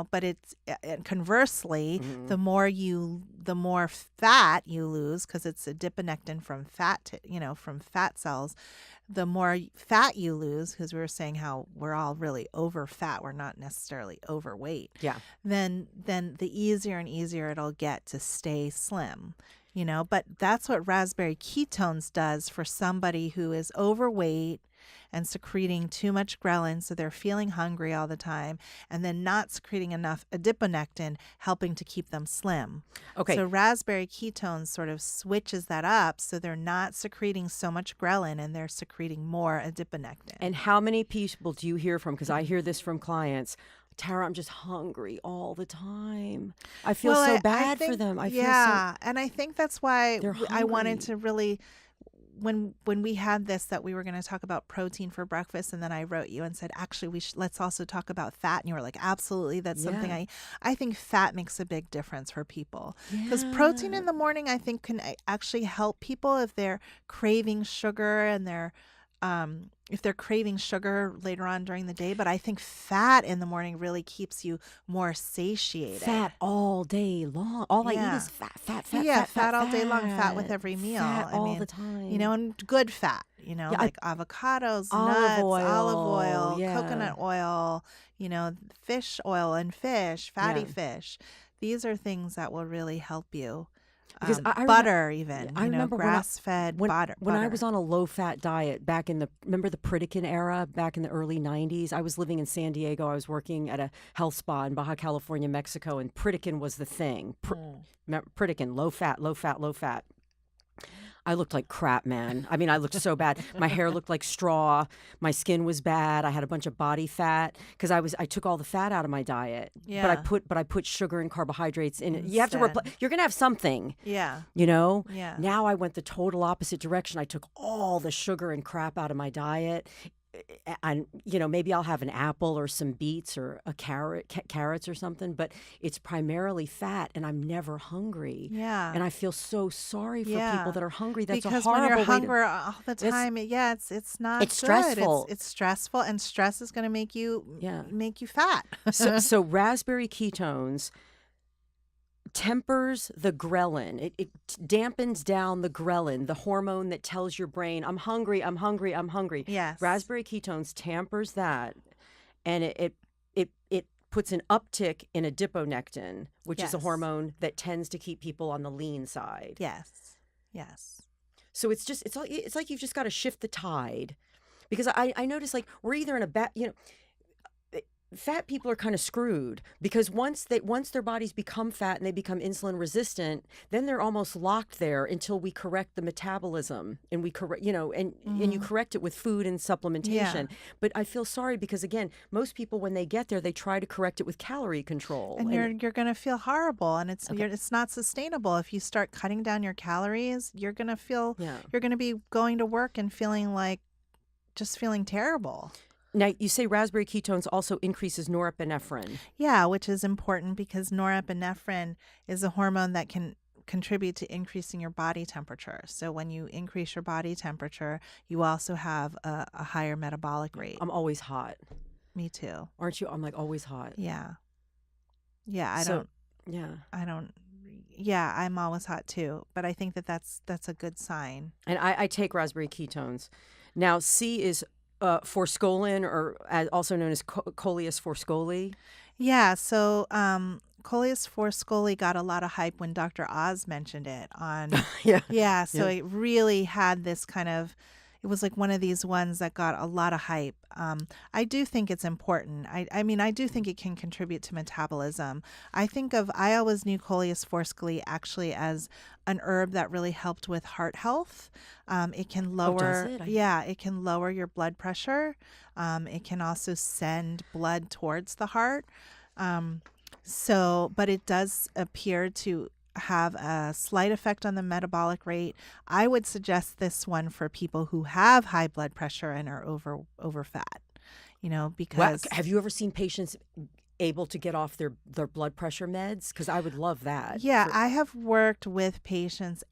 But it's conversely, the more fat you lose, because it's adiponectin from fat cells. The more fat you lose, because we were saying how we're all really over fat, we're not necessarily overweight. Yeah. Then the easier and easier it'll get to stay slim. But that's what raspberry ketones does for somebody who is overweight and secreting too much ghrelin, so they're feeling hungry all the time, and then not secreting enough adiponectin, helping to keep them slim. Okay. So raspberry ketones sort of switches that up, so they're not secreting so much ghrelin and they're secreting more adiponectin. And how many people do you hear from? Because I hear this from clients. Tara, I'm just hungry all the time. I feel so bad for them. And I think that's why I wanted hungry. to really, when we had this, that we were going to talk about protein for breakfast, and then I wrote you and said, actually, let's also talk about fat. And you were like, absolutely, that's something I think fat makes a big difference for people. Because protein in the morning, I think, can actually help people if they're craving sugar and if they're craving sugar later on during the day. But I think fat in the morning really keeps you more satiated. Fat all day long. All I eat is fat. Fat all day long, fat with every meal. Fat all the time. And good fat, like avocados, nuts, olive oil, coconut oil, fish oil and fatty fish. These are things that will really help you. Because butter, even I remember grass-fed butter. When I was on a low-fat diet back in remember the Pritikin era back in the early '90s. I was living in San Diego. I was working at a health spa in Baja California, Mexico, and Pritikin was the thing. Pritikin, low fat. I looked like crap, man. I mean, I looked so bad. My hair looked like straw. My skin was bad. I had a bunch of body fat because I took all the fat out of my diet. Yeah. But I put sugar and carbohydrates in it. You have to you're going to have something. Yeah. Yeah. Now I went the total opposite direction. I took all the sugar and crap out of my diet. And maybe I'll have an apple or some beets or a carrots or something, but it's primarily fat, and I'm never hungry. Yeah. And I feel so sorry for people that are hungry. That's because a horrible when you're way hungry all the time, it's not. It's good. stressful. It's stressful, and stress is going to make you fat. So raspberry ketones tempers the ghrelin. It dampens down the ghrelin, the hormone that tells your brain, I'm hungry, I'm hungry, I'm hungry. Yes. Raspberry ketones tampers that, and it puts an uptick in adiponectin, which is a hormone that tends to keep people on the lean side. Yes. So it's like you've just got to shift the tide, because I notice, like, we're either in a bad, fat people are kind of screwed, because once their bodies become fat and they become insulin resistant, then they're almost locked there until we correct the metabolism, and we correct, and you correct it with food and supplementation. Yeah. But I feel sorry, because again, most people, when they get there, they try to correct it with calorie control, and you're going to feel horrible, and it's not sustainable. If you start cutting down your calories, you're going to feel you're going to be going to work and feeling terrible. Now, you say raspberry ketones also increases norepinephrine. Yeah, which is important because norepinephrine is a hormone that can contribute to increasing your body temperature. So when you increase your body temperature, you also have a higher metabolic rate. I'm always hot. Me too. Aren't you? I'm like always hot. Yeah. Yeah, I'm always hot too. But I think that's a good sign. And I take raspberry ketones. Now, C is forskolin, or also known as Coleus forskolii. Yeah, so Coleus forskolii got a lot of hype when Dr. Oz mentioned it on. So it really had this kind of. It was like one of these ones that got a lot of hype. I do think it's important. I do think it can contribute to metabolism. I always knew Coleus forskolii actually as an herb that really helped with heart health. It can lower, it can lower your blood pressure. It can also send blood towards the heart. But it does appear to have a slight effect on the metabolic rate. I would suggest this one for people who have high blood pressure and are over fat, because. Have you ever seen patients able to get off their blood pressure meds? Because I would love that. Yeah, I have worked with patients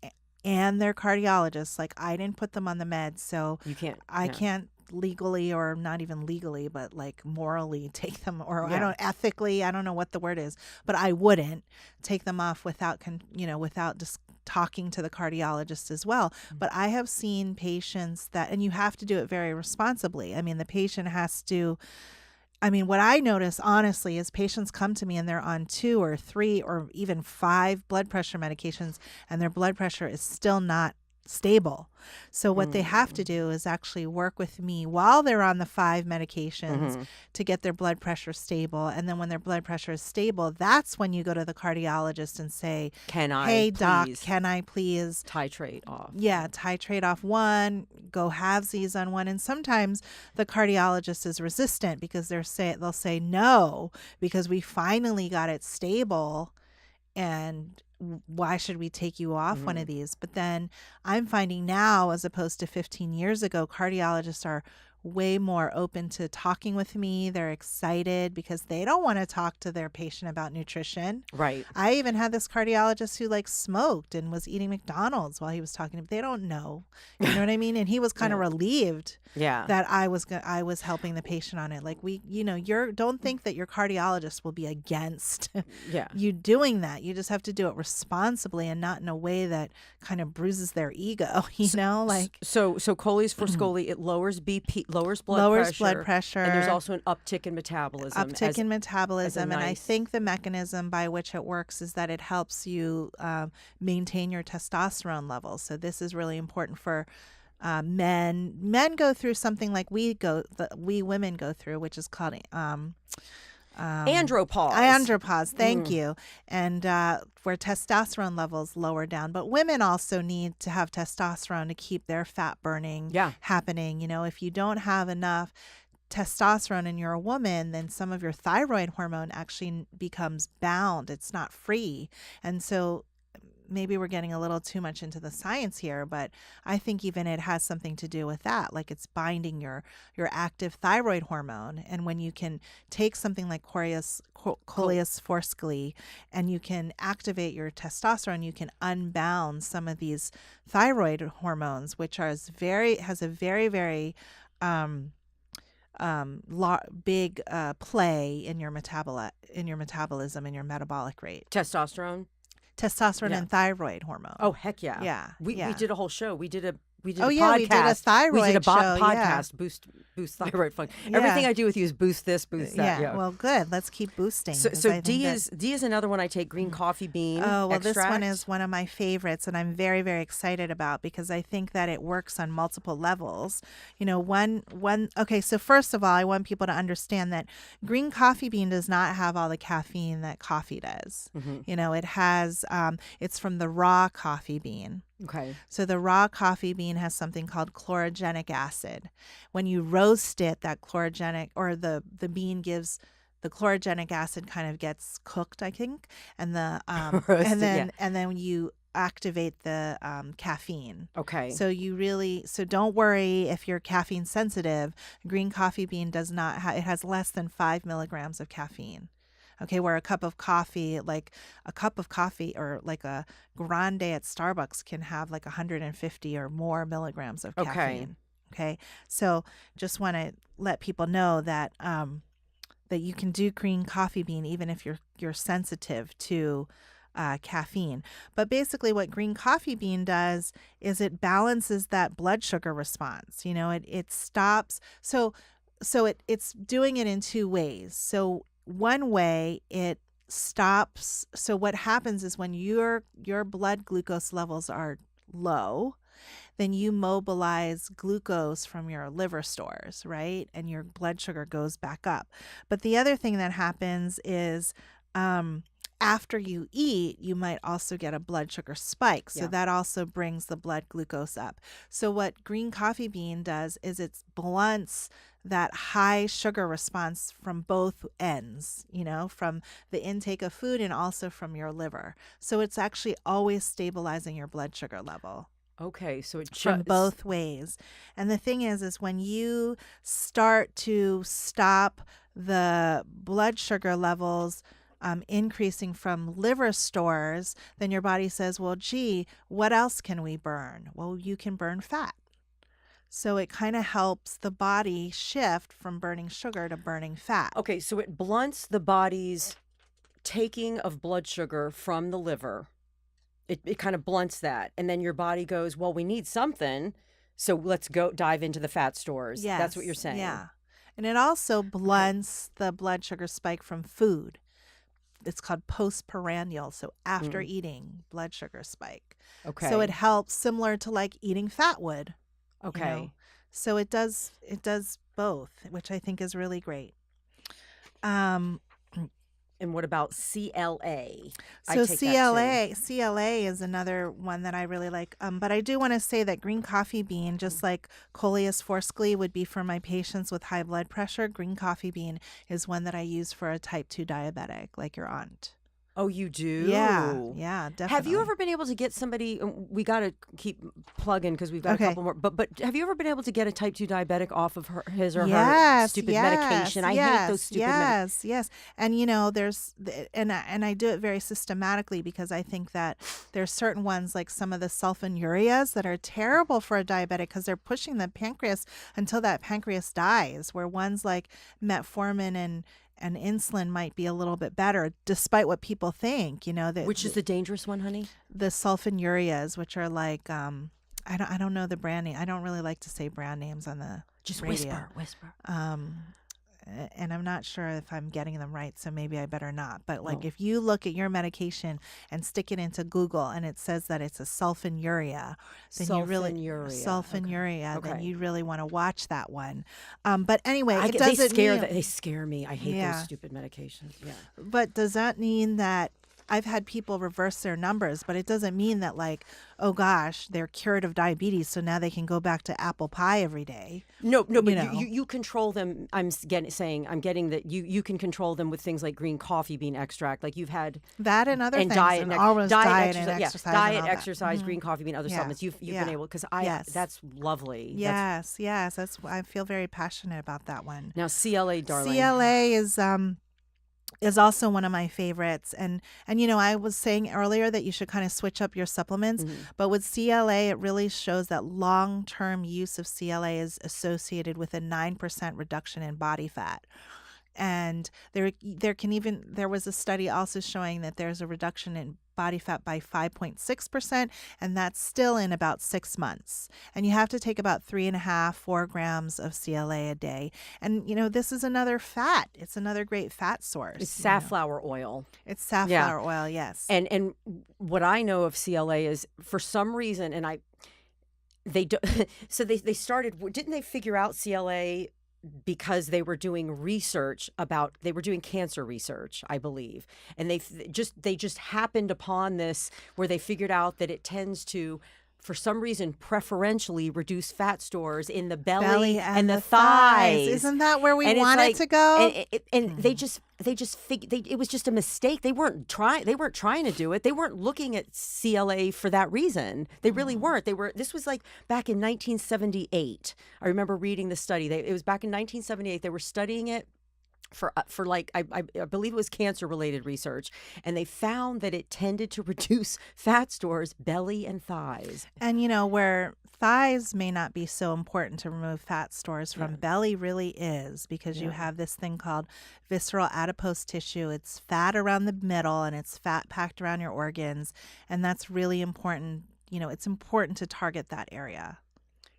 and their cardiologists. Like, I didn't put them on the meds, so you can't. I can't legally, or not even legally, but like morally take them, or ethically, I don't know what the word is, but I wouldn't take them off without just talking to the cardiologist as well. But I have seen patients and you have to do it very responsibly. I mean, the patient has to I mean, what I notice honestly is patients come to me and they're on 2 or 3 or even 5 blood pressure medications, and their blood pressure is still not stable. So what they have to do is actually work with me while they're on the 5 medications to get their blood pressure stable. And then when their blood pressure is stable, that's when you go to the cardiologist and say, Can I hey, doc, please can I please titrate off? Yeah, titrate off one, go halvesies on one. And sometimes the cardiologist is resistant because they'll say no, because we finally got it stable, and why should we take you off one of these? But then I'm finding now, as opposed to 15 years ago, cardiologists are way more open to talking with me. They're excited because they don't want to talk to their patient about nutrition. Right. I even had this cardiologist who like smoked and was eating McDonald's while he was talking to me. They don't know. You know what I mean? And he was kind of relieved that I was helping the patient on it. Like, don't think that your cardiologist will be against you doing that. You just have to do it responsibly and not in a way that kind of bruises their ego, like. So Coley's for Scully, it lowers BP, lowers blood pressure. And there's also an uptick in metabolism. And I think the mechanism by which it works is that it helps you maintain your testosterone levels. So this is really important for men. Men go through something like we women go through, which is called andropause. Thank you. And where testosterone levels lower down, but women also need to have testosterone to keep their fat burning happening. If you don't have enough testosterone and you're a woman, then some of your thyroid hormone actually becomes bound. It's not free. And so maybe we're getting a little too much into the science here, but I think even it has something to do with that. Like, it's binding your active thyroid hormone. And when you can take something like Coleus forskli and you can activate your testosterone, you can unbound some of these thyroid hormones, which has a very, very big play in your metabolism and your metabolic rate. Testosterone And thyroid hormone. Oh, heck yeah. Yeah. We did a whole show. We did a podcast. We did a thyroid We did a podcast. Boost thyroid function. Everything I do with you is boost this, boost that. Yeah. Well, good. Let's keep boosting. So D is another one I take, green coffee bean extract. This one is one of my favorites, and I'm very, very excited about because I think that it works on multiple levels. Okay, so first of all, I want people to understand that green coffee bean does not have all the caffeine that coffee does. It has, it's from the raw coffee bean. Okay. So the raw coffee bean has something called chlorogenic acid. When you roast it, that chlorogenic, or the bean gives, the chlorogenic acid kind of gets cooked, I think, and the and then you activate the caffeine. Okay. So don't worry if you're caffeine sensitive. Green coffee bean does not it has less than 5 milligrams of caffeine. Okay, where a cup of coffee or like a grande at Starbucks can have like 150 or more milligrams of caffeine. Okay, so just want to let people know that that you can do green coffee bean even if you're sensitive to caffeine. But basically what green coffee bean does is it balances that blood sugar response. It stops. So it's doing it in 2 ways. So one way, it stops. So what happens is when your blood glucose levels are low, then you mobilize glucose from your liver stores, right? And your blood sugar goes back up. But the other thing that happens is after you eat, you might also get a blood sugar spike. So that also brings the blood glucose up. So what green coffee bean does is it blunts that high sugar response from both ends, from the intake of food and also from your liver. So it's actually always stabilizing your blood sugar level. Okay, so it from both ways. And the thing is when you start to stop the blood sugar levels increasing from liver stores, then your body says, well, gee, what else can we burn? Well, you can burn fat. So it kind of helps the body shift from burning sugar to burning fat. Okay, so it blunts the body's taking of blood sugar from the liver. It kind of blunts that. And then your body goes, well, we need something, so let's go dive into the fat stores. Yes, that's what you're saying. Yeah. And it also blunts the blood sugar spike from food. It's called postprandial, so after eating, blood sugar spike. Okay. So it helps, similar to like eating fat would. Okay. So it does both, which I think is really great. Um, And what about CLA? So take that too. CLA is another one that I really like. But I do want to say that green coffee bean, just like Coleus forskeley would be for my patients with high blood pressure, green coffee bean is one that I use for a type 2 diabetic, like your aunt. Oh, you do? Yeah, definitely. Have you ever been able to get somebody, we got to keep plugging because we've got a couple more, but have you ever been able to get a type 2 diabetic off of his or her stupid medication? I hate those stupid medications. Yes. And there's, and I do it very systematically because I think that there's certain ones like some of the sulfonylureas that are terrible for a diabetic because they're pushing the pancreas until that pancreas dies, where ones like metformin and insulin might be a little bit better, despite what people think. Which is the dangerous one, honey? The sulfonylureas, which are like I don't know the brand name. I don't really like to say brand names on the just radio. Whisper. And I'm not sure if I'm getting them right, so maybe I better not. But like if you look at your medication and stick it into Google and it says that it's a sulfonylurea, then you really then you really want to watch that one. But anyway, it doesn't they scare me. I hate those stupid medications. Yeah. But does that mean that I've had people reverse their numbers, but it doesn't mean that like, oh gosh, they're cured of diabetes, so now they can go back to apple pie every day. No, but you control them. I'm getting that you can control them with things like green coffee bean extract. Like you've had that and other things. Diet and exercise, exercise, green coffee bean, other supplements. You've been able, because that's lovely. Yes, I feel very passionate about that one. Now CLA, darling. CLA is also one of my favorites. And I was saying earlier that you should kind of switch up your supplements, but with CLA, it really shows that long-term use of CLA is associated with a 9% reduction in body fat. And there was a study also showing that there's a reduction in body fat by 5.6%, and that's still in about 6 months. And you have to take about 3.5-4 grams of CLA a day. And this is another fat. It's another great fat source. It's safflower oil. It's safflower oil, yes. And what I know of CLA is, for some reason, and they started. Didn't they figure out CLA? Because they were doing cancer research, I believe. And they just happened upon this, where they figured out that it tends to, for some reason, preferentially reduce fat stores in the belly and the thighs. Isn't that where we want it to go? And they just figured it was just a mistake. They weren't trying to do it. They weren't looking at CLA for that reason. They really weren't. This was like back in 1978. I remember reading the study. It was back in 1978. They were studying it for like I believe it was cancer related research, and they found that it tended to reduce fat stores, belly and thighs. And where thighs may not be so important to remove fat stores from, belly really is, because you have this thing called visceral adipose tissue. It's fat around the middle, and it's fat packed around your organs, and that's really important. It's important to target that area.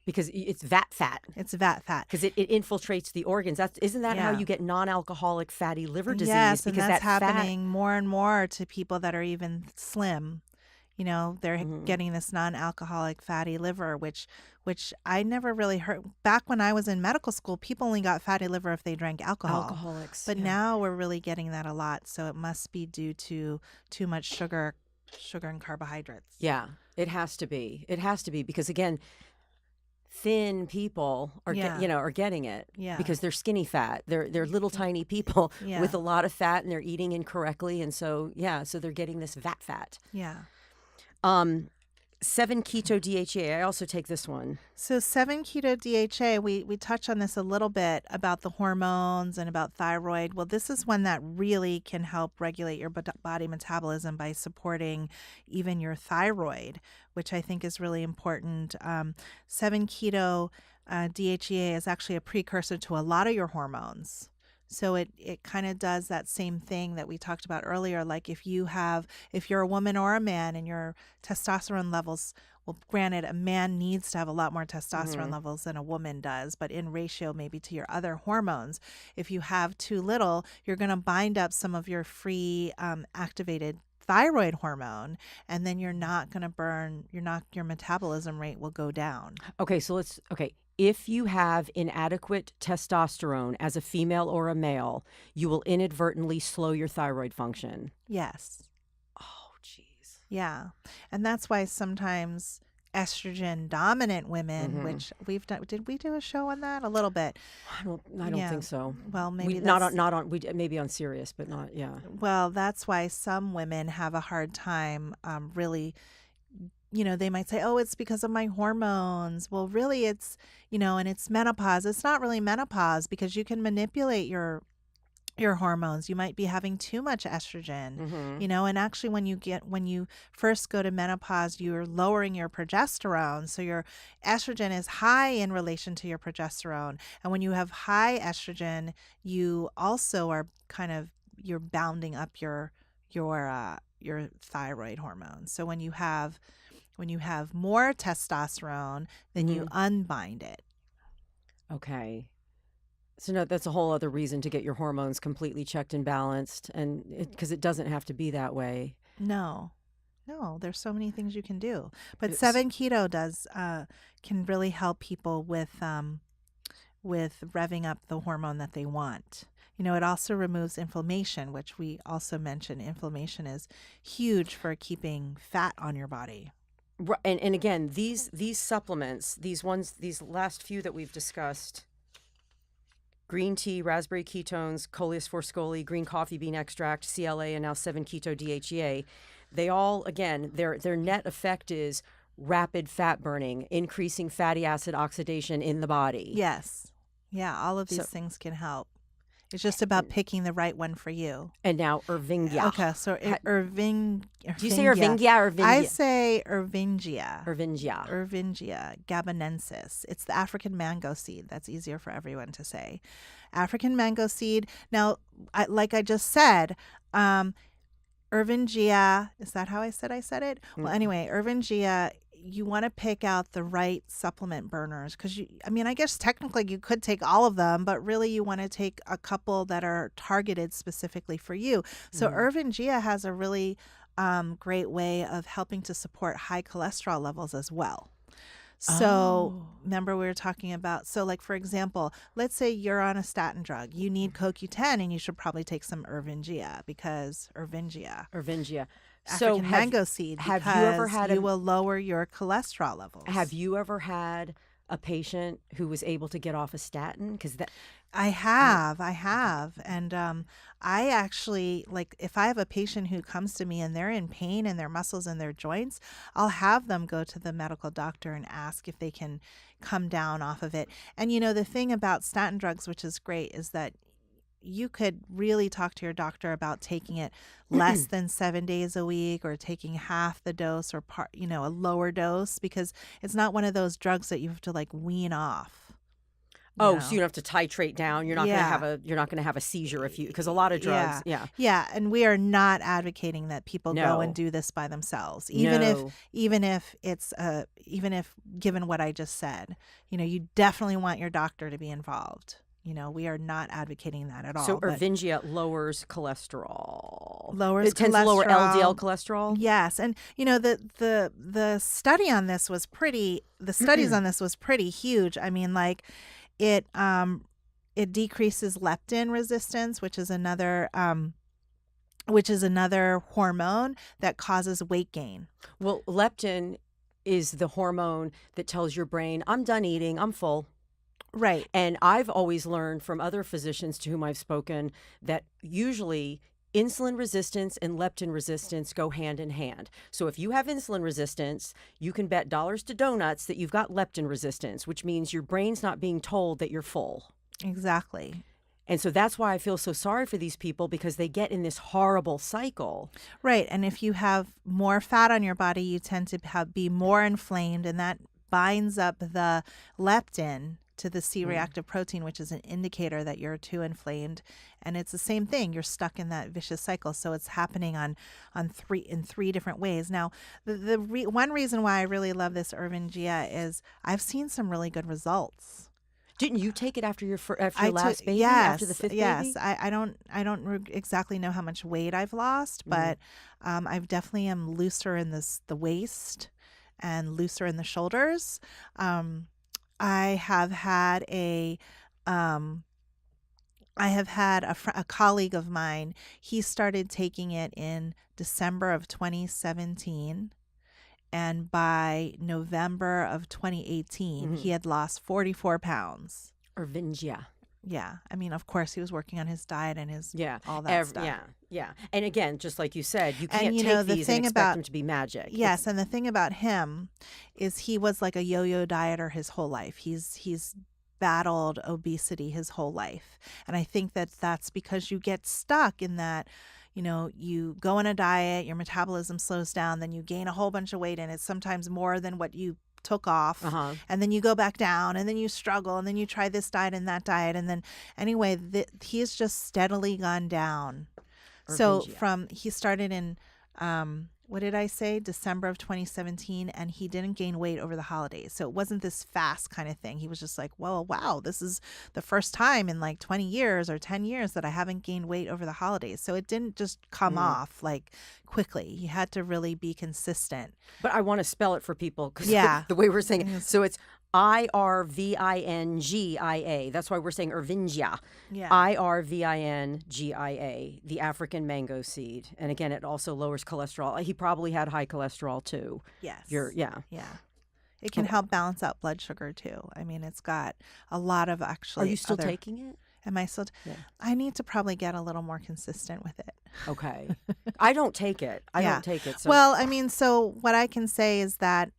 Because it's vat fat. It's vat fat. Because it infiltrates the organs. Isn't that how you get non-alcoholic fatty liver disease? Yes, because and that's happening more and more to people that are even slim. They're getting this non-alcoholic fatty liver, which I never really heard. Back when I was in medical school, people only got fatty liver if they drank alcohol. Alcoholics. But now we're really getting that a lot. So it must be due to too much sugar and carbohydrates. Yeah, it has to be. It has to be, because again, thin people are getting it because they're skinny fat. They're little tiny people with a lot of fat, and they're eating incorrectly, and so they're getting this vat fat. Yeah. 7-keto DHA. I also take this one. So 7-keto DHA, we touched on this a little bit about the hormones and about thyroid. Well, this is one that really can help regulate your body metabolism by supporting even your thyroid, which I think is really important. 7-keto DHA is actually a precursor to a lot of your hormones. So it kind of does that same thing that we talked about earlier. Like if you're a woman or a man and your testosterone levels, well, granted, a man needs to have a lot more testosterone levels than a woman does, but in ratio maybe to your other hormones. If you have too little, you're going to bind up some of your free activated thyroid hormone, and then you're not going to burn, your metabolism rate will go down. Okay, so if you have inadequate testosterone as a female or a male, you will inadvertently slow your thyroid function. Yes. Oh, jeez. Yeah. And that's why sometimes estrogen dominant women, which we've done, did we do a show on that? A little bit. I don't think so. Well, maybe maybe on Sirius, but not, yeah. Well, that's why some women have a hard time really, they might say, oh, it's because of my hormones. Well, really it's, and it's menopause. It's not really menopause because you can manipulate your hormones. You might be having too much estrogen, and actually when you first go to menopause, you're lowering your progesterone. So your estrogen is high in relation to your progesterone. And when you have high estrogen, you also are you're bounding up your thyroid hormones. So when you have more testosterone, then you unbind it. Okay. So no, that's a whole other reason to get your hormones completely checked and balanced, and because it doesn't have to be that way. No, there's so many things you can do. But 7 Keto can really help people with revving up the hormone that they want. It also removes inflammation, which we also mentioned. Inflammation is huge for keeping fat on your body. And again, these supplements, these last few that we've discussed. Green tea, raspberry ketones, coleus forscoli, green coffee bean extract, CLA, and now 7-keto DHEA. They all, again, their net effect is rapid fat burning, increasing fatty acid oxidation in the body. Yes. Yeah, all of these things can help. It's just about picking the right one for you. And now Ervingia. Okay, so Ervingia. Do you say Ervingia or Ervingia? I say Ervingia. Ervingia gabonensis. It's the African mango seed. That's easier for everyone to say. African mango seed. Now, like I just said, Ervingia, is that how I said it? Well, anyway, Ervingia, you want to pick out the right supplement burners because I guess technically you could take all of them, but really you want to take a couple that are targeted specifically for you. So Ervingia has a really great way of helping to support high cholesterol levels as well. So remember we were talking about, so like for example, let's say you're on a statin drug, you need CoQ10 and you should probably take some Ervingia because Ervingia. African mango seed, have you ever had you will lower your cholesterol levels. Have you ever had a patient who was able to get off a statin? Because I have, and I actually, like, if I have a patient who comes to me and they're in pain in their muscles and their joints, I'll have them go to the medical doctor and ask if they can come down off of it. And the thing about statin drugs, which is great, is that you could really talk to your doctor about taking it less than 7 days a week or taking half the dose or a lower dose, because it's not one of those drugs that you have to like wean off. So you don't have to titrate down. You're not going to have a seizure because a lot of drugs. Yeah. And we are not advocating that people go and do this by themselves. Even if given what I just said, you definitely want your doctor to be involved. We are not advocating that at all. So Ervingia lowers cholesterol. It tends to lower LDL cholesterol. Yes, and the study on this was pretty. The studies on this was pretty huge. I mean, like it decreases leptin resistance, which is another hormone that causes weight gain. Well, leptin is the hormone that tells your brain, I'm done eating, I'm full. Right. And I've always learned from other physicians to whom I've spoken that usually insulin resistance and leptin resistance go hand in hand. So if you have insulin resistance, you can bet dollars to donuts that you've got leptin resistance, which means your brain's not being told that you're full. Exactly. And so that's why I feel so sorry for these people, because they get in this horrible cycle. Right. And if you have more fat on your body, you tend to be more inflamed, and that binds up the leptin to the C-reactive protein, which is an indicator that you're too inflamed. And it's the same thing. You're stuck in that vicious cycle. So it's happening in three different ways. Now, one reason why I really love this Ervingia is I've seen some really good results. Didn't you take it after your last baby? Yes, after the fifth baby? Yes. I don't exactly know how much weight I've lost, but I've definitely am looser in the waist and looser in the shoulders. I have had a colleague of mine. He started taking it in December of 2017. And by November of 2018, he had lost 44 pounds. Ervingia. Yeah. I mean, of course, he was working on his diet and his all that stuff. Yeah. And again, just like you said, you can't take these and expect them to be magic. Yes. And the thing about him is he was like a yo-yo dieter his whole life. He's battled obesity his whole life. And I think that's because you get stuck in that, you go on a diet, your metabolism slows down, then you gain a whole bunch of weight, and it's sometimes more than what you took off. And then you go back down, and then you struggle, and then you try this diet and that diet. And then anyway, he's just steadily gone down. So he started in, what did I say? December of 2017, and he didn't gain weight over the holidays. So it wasn't this fast kind of thing. He was just like, well, wow, this is the first time in like 20 years or 10 years that I haven't gained weight over the holidays. So it didn't just come off like quickly. He had to really be consistent. But I want to spell it for people because the way we're saying it. So it's Irvingia. That's why we're saying Ervingia. Yeah. Irvingia, the African mango seed. And again, it also lowers cholesterol. He probably had high cholesterol too. Yes. Yeah. It can help balance out blood sugar too. I mean, it's got a lot of actually. Are you still taking it? Am I still? I need to probably get a little more consistent with it. Okay. I don't take it. I don't take it. So. Well, I mean, so what I can say is that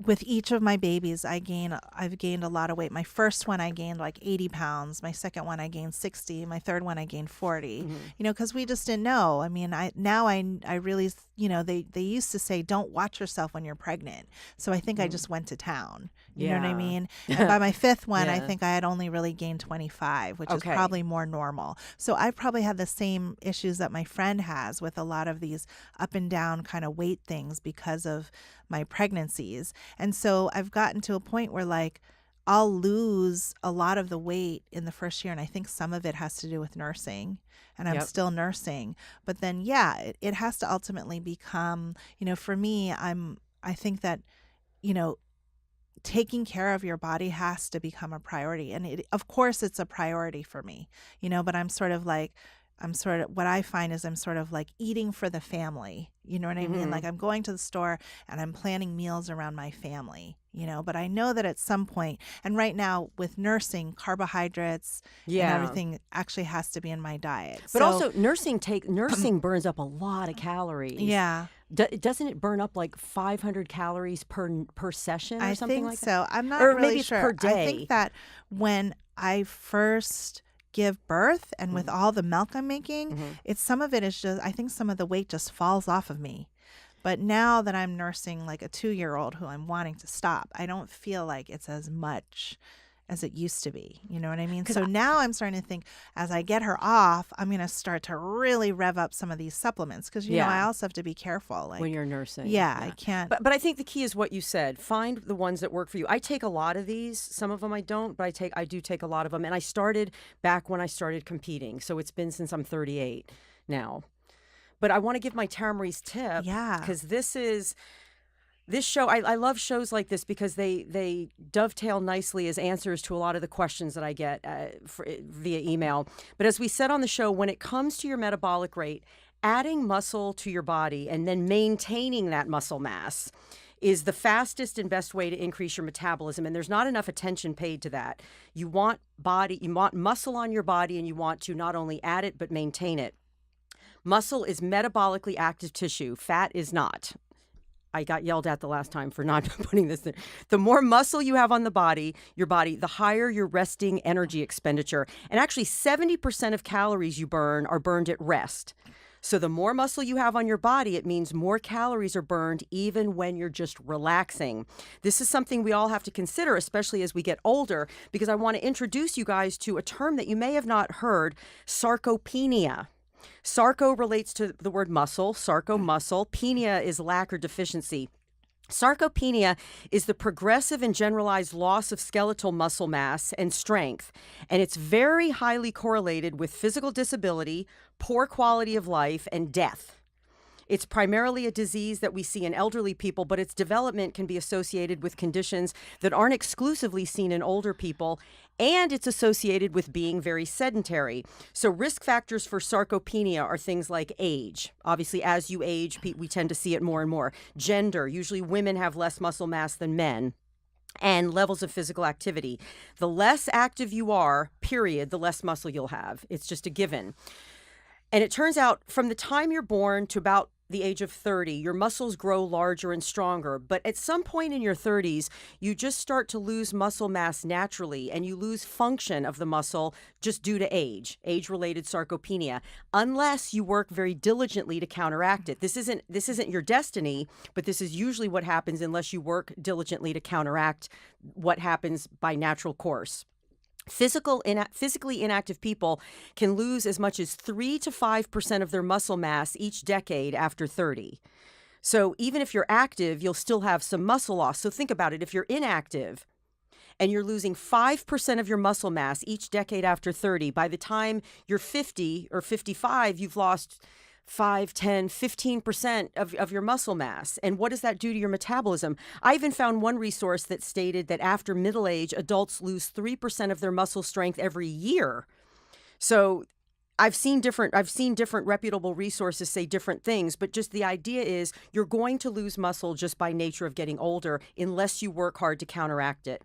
with each of my babies, I've gained a lot of weight. My first one, I gained like 80 pounds. My second one, I gained 60. My third one, I gained 40. Because we just didn't know. I mean, I really, they used to say, don't watch yourself when you're pregnant. So I think I just went to town. You know what I mean? And by my fifth one, I think I had only really gained 25, which is probably more normal. So I've probably had the same issues that my friend has with a lot of these up and down kind of weight things because of my pregnancies. And so I've gotten to a point where like I'll lose a lot of the weight in the first year. And I think some of it has to do with nursing, and I'm still nursing. But then, it has to ultimately become, for me, I think that, taking care of your body has to become a priority. And of course it's a priority for me, but what I find is I'm sort of like eating for the family. You know what I mean? Like I'm going to the store and I'm planning meals around my family, but I know that at some point, and right now with nursing, carbohydrates and everything actually has to be in my diet. But also nursing burns up a lot of calories. Yeah. Doesn't it burn up like 500 calories per session or something like that? I think so. I'm not or really maybe sure. Per day. I think that when I first give birth and with all the milk I'm making, some of it is just, I think some of the weight just falls off of me. But now that I'm nursing like a 2-year-old who I'm wanting to stop, I don't feel like it's as much as it used to be. You know what I mean? So now I'm starting to think as I get her off, I'm going to start to really rev up some of these supplements because, I also have to be careful. Like when you're nursing. I can't. But I think the key is what you said. Find the ones that work for you. I take a lot of these. Some of them I don't, but I do take a lot of them. And I started back when I started competing. So it's been since I'm 38 now. But I want to give my Tara Marie's tip. Yeah. Because this show, I love shows like this because they dovetail nicely as answers to a lot of the questions that I get via email. But as we said on the show, when it comes to your metabolic rate, adding muscle to your body and then maintaining that muscle mass is the fastest and best way to increase your metabolism. And there's not enough attention paid to that. You want muscle on your body, and you want to not only add it, but maintain it. Muscle is metabolically active tissue. Fat is not. I got yelled at the last time for not putting this in. The more muscle you have on your body, the higher your resting energy expenditure. And actually 70% of calories you burn are burned at rest. So the more muscle you have on your body, it means more calories are burned even when you're just relaxing. This is something we all have to consider, especially as we get older, because I want to introduce you guys to a term that you may have not heard, sarcopenia. Sarco relates to the word muscle, sarco muscle. Penia is lack or deficiency. Sarcopenia is the progressive and generalized loss of skeletal muscle mass and strength, and it's very highly correlated with physical disability, poor quality of life, and death. It's primarily a disease that we see in elderly people, but its development can be associated with conditions that aren't exclusively seen in older people, and it's associated with being very sedentary. So risk factors for sarcopenia are things like age. Obviously, as you age, we tend to see it more and more. Gender, usually women have less muscle mass than men. And levels of physical activity. The less active you are, period, the less muscle you'll have. It's just a given. And it turns out from the time you're born to about the age of 30, your muscles grow larger and stronger. But at some point in your 30s, you just start to lose muscle mass naturally, and you lose function of the muscle just due to age-related sarcopenia, unless you work very diligently to counteract it. This isn't your destiny, but this is usually what happens unless you work diligently to counteract what happens by natural course. Physically inactive people can lose as much as 3 to 5% of their muscle mass each decade after 30. So even if you're active, you'll still have some muscle loss. So think about it. If you're inactive and you're losing 5% of your muscle mass each decade after 30, by the time you're 50 or 55, you've lost 5, 10, 15% of your muscle mass. And what does that do to your metabolism? I even found one resource that stated that after middle age, adults lose 3% of their muscle strength every year. So I've seen different reputable resources say different things, but just the idea is you're going to lose muscle just by nature of getting older unless you work hard to counteract it.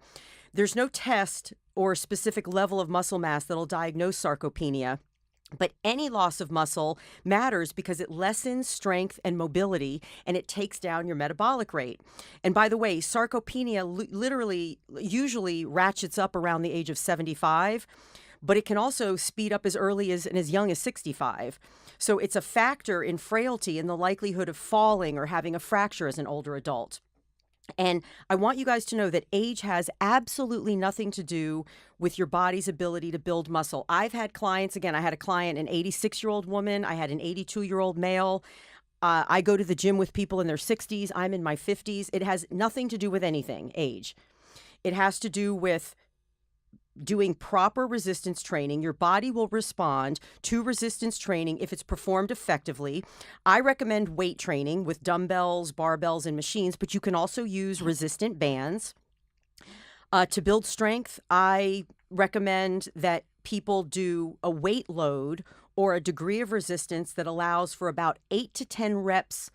There's no test or specific level of muscle mass that'll diagnose sarcopenia. But any loss of muscle matters because it lessens strength and mobility, and it takes down your metabolic rate. And by the way, sarcopenia usually ratchets up around the age of 75, but it can also speed up as early as and as young as 65. So it's a factor in frailty and the likelihood of falling or having a fracture as an older adult. And I want you guys to know that age has absolutely nothing to do with your body's ability to build muscle. I've had clients, again, I had a client, an 86-year-old woman. I had an 82-year-old male. I go to the gym with people in their 60s. I'm in my 50s. It has nothing to do with anything, age. It has to do with doing proper resistance training. Your body will respond to resistance training if it's performed effectively. I recommend weight training with dumbbells, barbells, and machines, but you can also use resistant bands. To build strength, I recommend that people do a weight load or a degree of resistance that allows for about 8 to 10 reps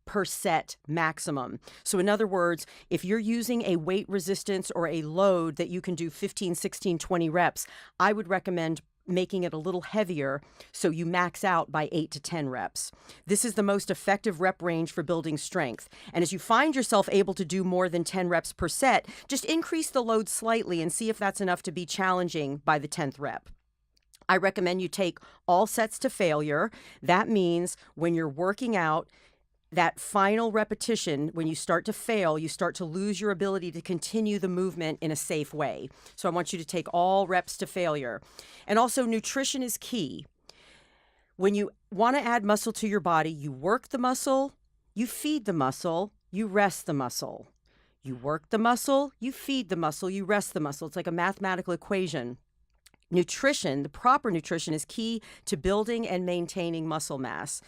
per set maximum. So in other words, if you're using a weight resistance or a load that you can do 15, 16, 20 reps, I would recommend making it a little heavier so you max out by 8 to 10 reps. This is the most effective rep range for building strength. And as you find yourself able to do more than 10 reps per set, just increase the load slightly and see if that's enough to be challenging by the 10th rep. I recommend you take all sets to failure. That means when you're working out, that final repetition, when you start to fail, you start to lose your ability to continue the movement in a safe way. So I want you to take all reps to failure. And also, nutrition is key. When you want to add muscle to your body, you work the muscle, you feed the muscle, you rest the muscle. You work the muscle, you feed the muscle, you rest the muscle. It's like a mathematical equation. Nutrition, the proper nutrition, is key to building and maintaining muscle mass.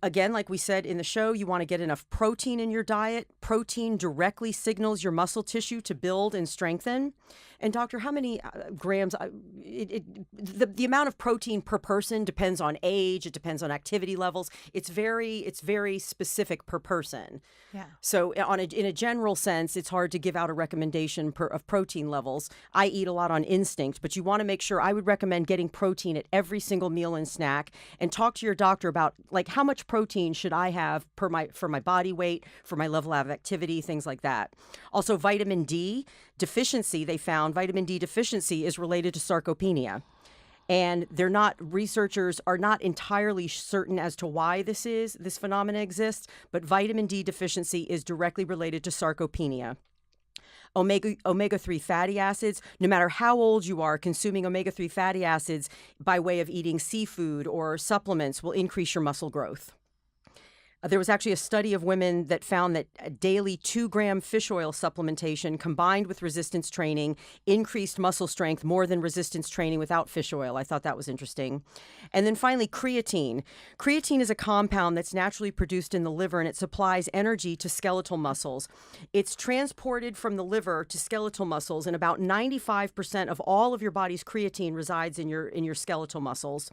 Again, like we said in the show, you want to get enough protein in your diet. Protein directly signals your muscle tissue to build and strengthen. And doctor, how many grams? The amount of protein per person depends on age. It depends on activity levels. It's very specific per person. Yeah. So in a general sense, it's hard to give out a recommendation of protein levels. I eat a lot on instinct, but you want to make sure. I would recommend getting protein at every single meal and snack, and talk to your doctor about like how much protein should I have for my body weight, for my level of activity, things like that. Also, vitamin D deficiency, they found vitamin D deficiency is related to sarcopenia. And researchers are not entirely certain as to why this phenomena exists, but vitamin D deficiency is directly related to sarcopenia. Omega-3 fatty acids, no matter how old you are, consuming omega-3 fatty acids by way of eating seafood or supplements will increase your muscle growth. There was actually a study of women that found that a daily 2-gram fish oil supplementation combined with resistance training increased muscle strength more than resistance training without fish oil. I thought that was interesting. And then finally, creatine. Creatine is a compound that's naturally produced in the liver, and it supplies energy to skeletal muscles. It's transported from the liver to skeletal muscles, and about 95% of all of your body's creatine resides in your skeletal muscles.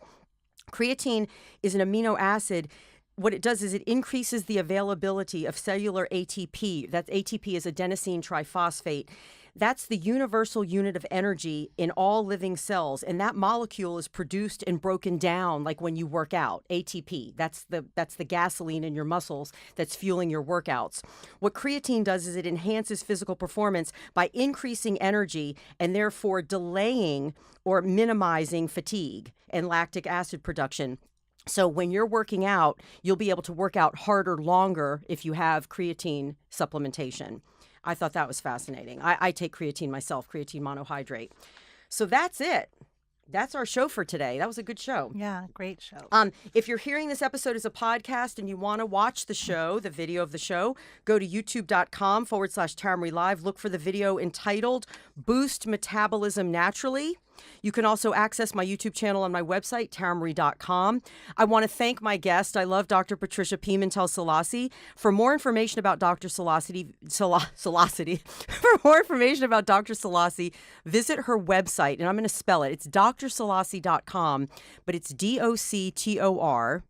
Creatine is an amino acid. What it does is it increases the availability of cellular ATP. That ATP is adenosine triphosphate. That's the universal unit of energy in all living cells, and that molecule is produced and broken down like when you work out. ATP, that's the gasoline in your muscles that's fueling your workouts. What creatine does is it enhances physical performance by increasing energy and therefore delaying or minimizing fatigue and lactic acid production. So when you're working out, you'll be able to work out harder, longer if you have creatine supplementation. I thought that was fascinating. I take creatine myself, creatine monohydrate. So that's it. That's our show for today. That was a good show. Yeah, great show. If you're hearing this episode as a podcast and you want to watch the show, the video of the show, go to youtube.com/Tamri Live. Look for the video entitled Boost Metabolism Naturally. You can also access my YouTube channel on my website, tamri.com. I want to thank my guest. I love Dr. Patricia P. Selassie. For more information about Dr. Selassie, for more information about Dr. Selassie, visit her website, and I'm going to spell it. It's drselassie.com, but it's DOCTORSELASSIE.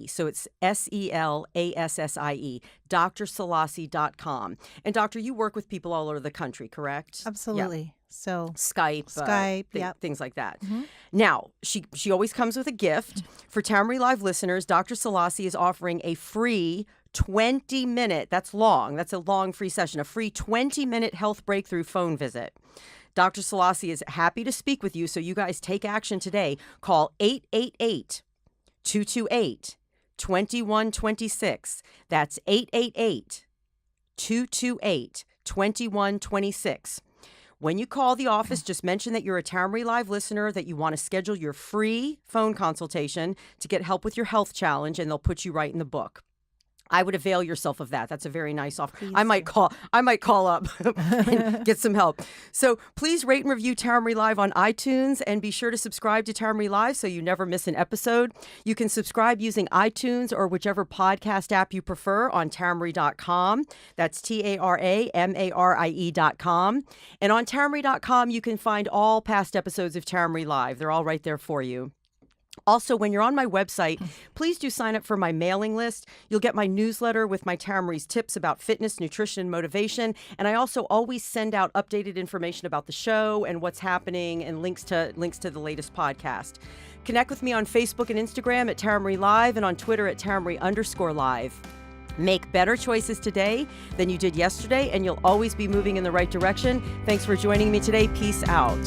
So it's SELASSIE, drselassie.com. And doctor, you work with people all over the country, correct? Absolutely. Yeah. So Skype, yep. Things like that. Mm-hmm. Now, she always comes with a gift. For Tamri Live listeners, Dr. Selassie is offering a free 20-minute, that's a long free session, a free 20-minute health breakthrough phone visit. Dr. Selassie is happy to speak with you, so you guys take action today. Call 888-228-2126. That's 888-228-2126. When you call the office, just mention that you're a Tamri Live listener, that you want to schedule your free phone consultation to get help with your health challenge, and they'll put you right in the book. I would avail yourself of that. That's a very nice offer. I might call up and get some help. So please rate and review Tamri Live on iTunes, and be sure to subscribe to Tamri Live so you never miss an episode. You can subscribe using iTunes or whichever podcast app you prefer on tamri.com. That's TARAMARIE.com. And on tamri.com, you can find all past episodes of Tamri Live. They're all right there for you. Also, when you're on my website, please do sign up for my mailing list. You'll get my newsletter with my Tamri's tips about fitness, nutrition, and motivation. And I also always send out updated information about the show and what's happening, and links to the latest podcast. Connect with me on Facebook and Instagram at Tamri Live, and on Twitter at Tamri_Live. Make better choices today than you did yesterday, and you'll always be moving in the right direction. Thanks for joining me today. Peace out.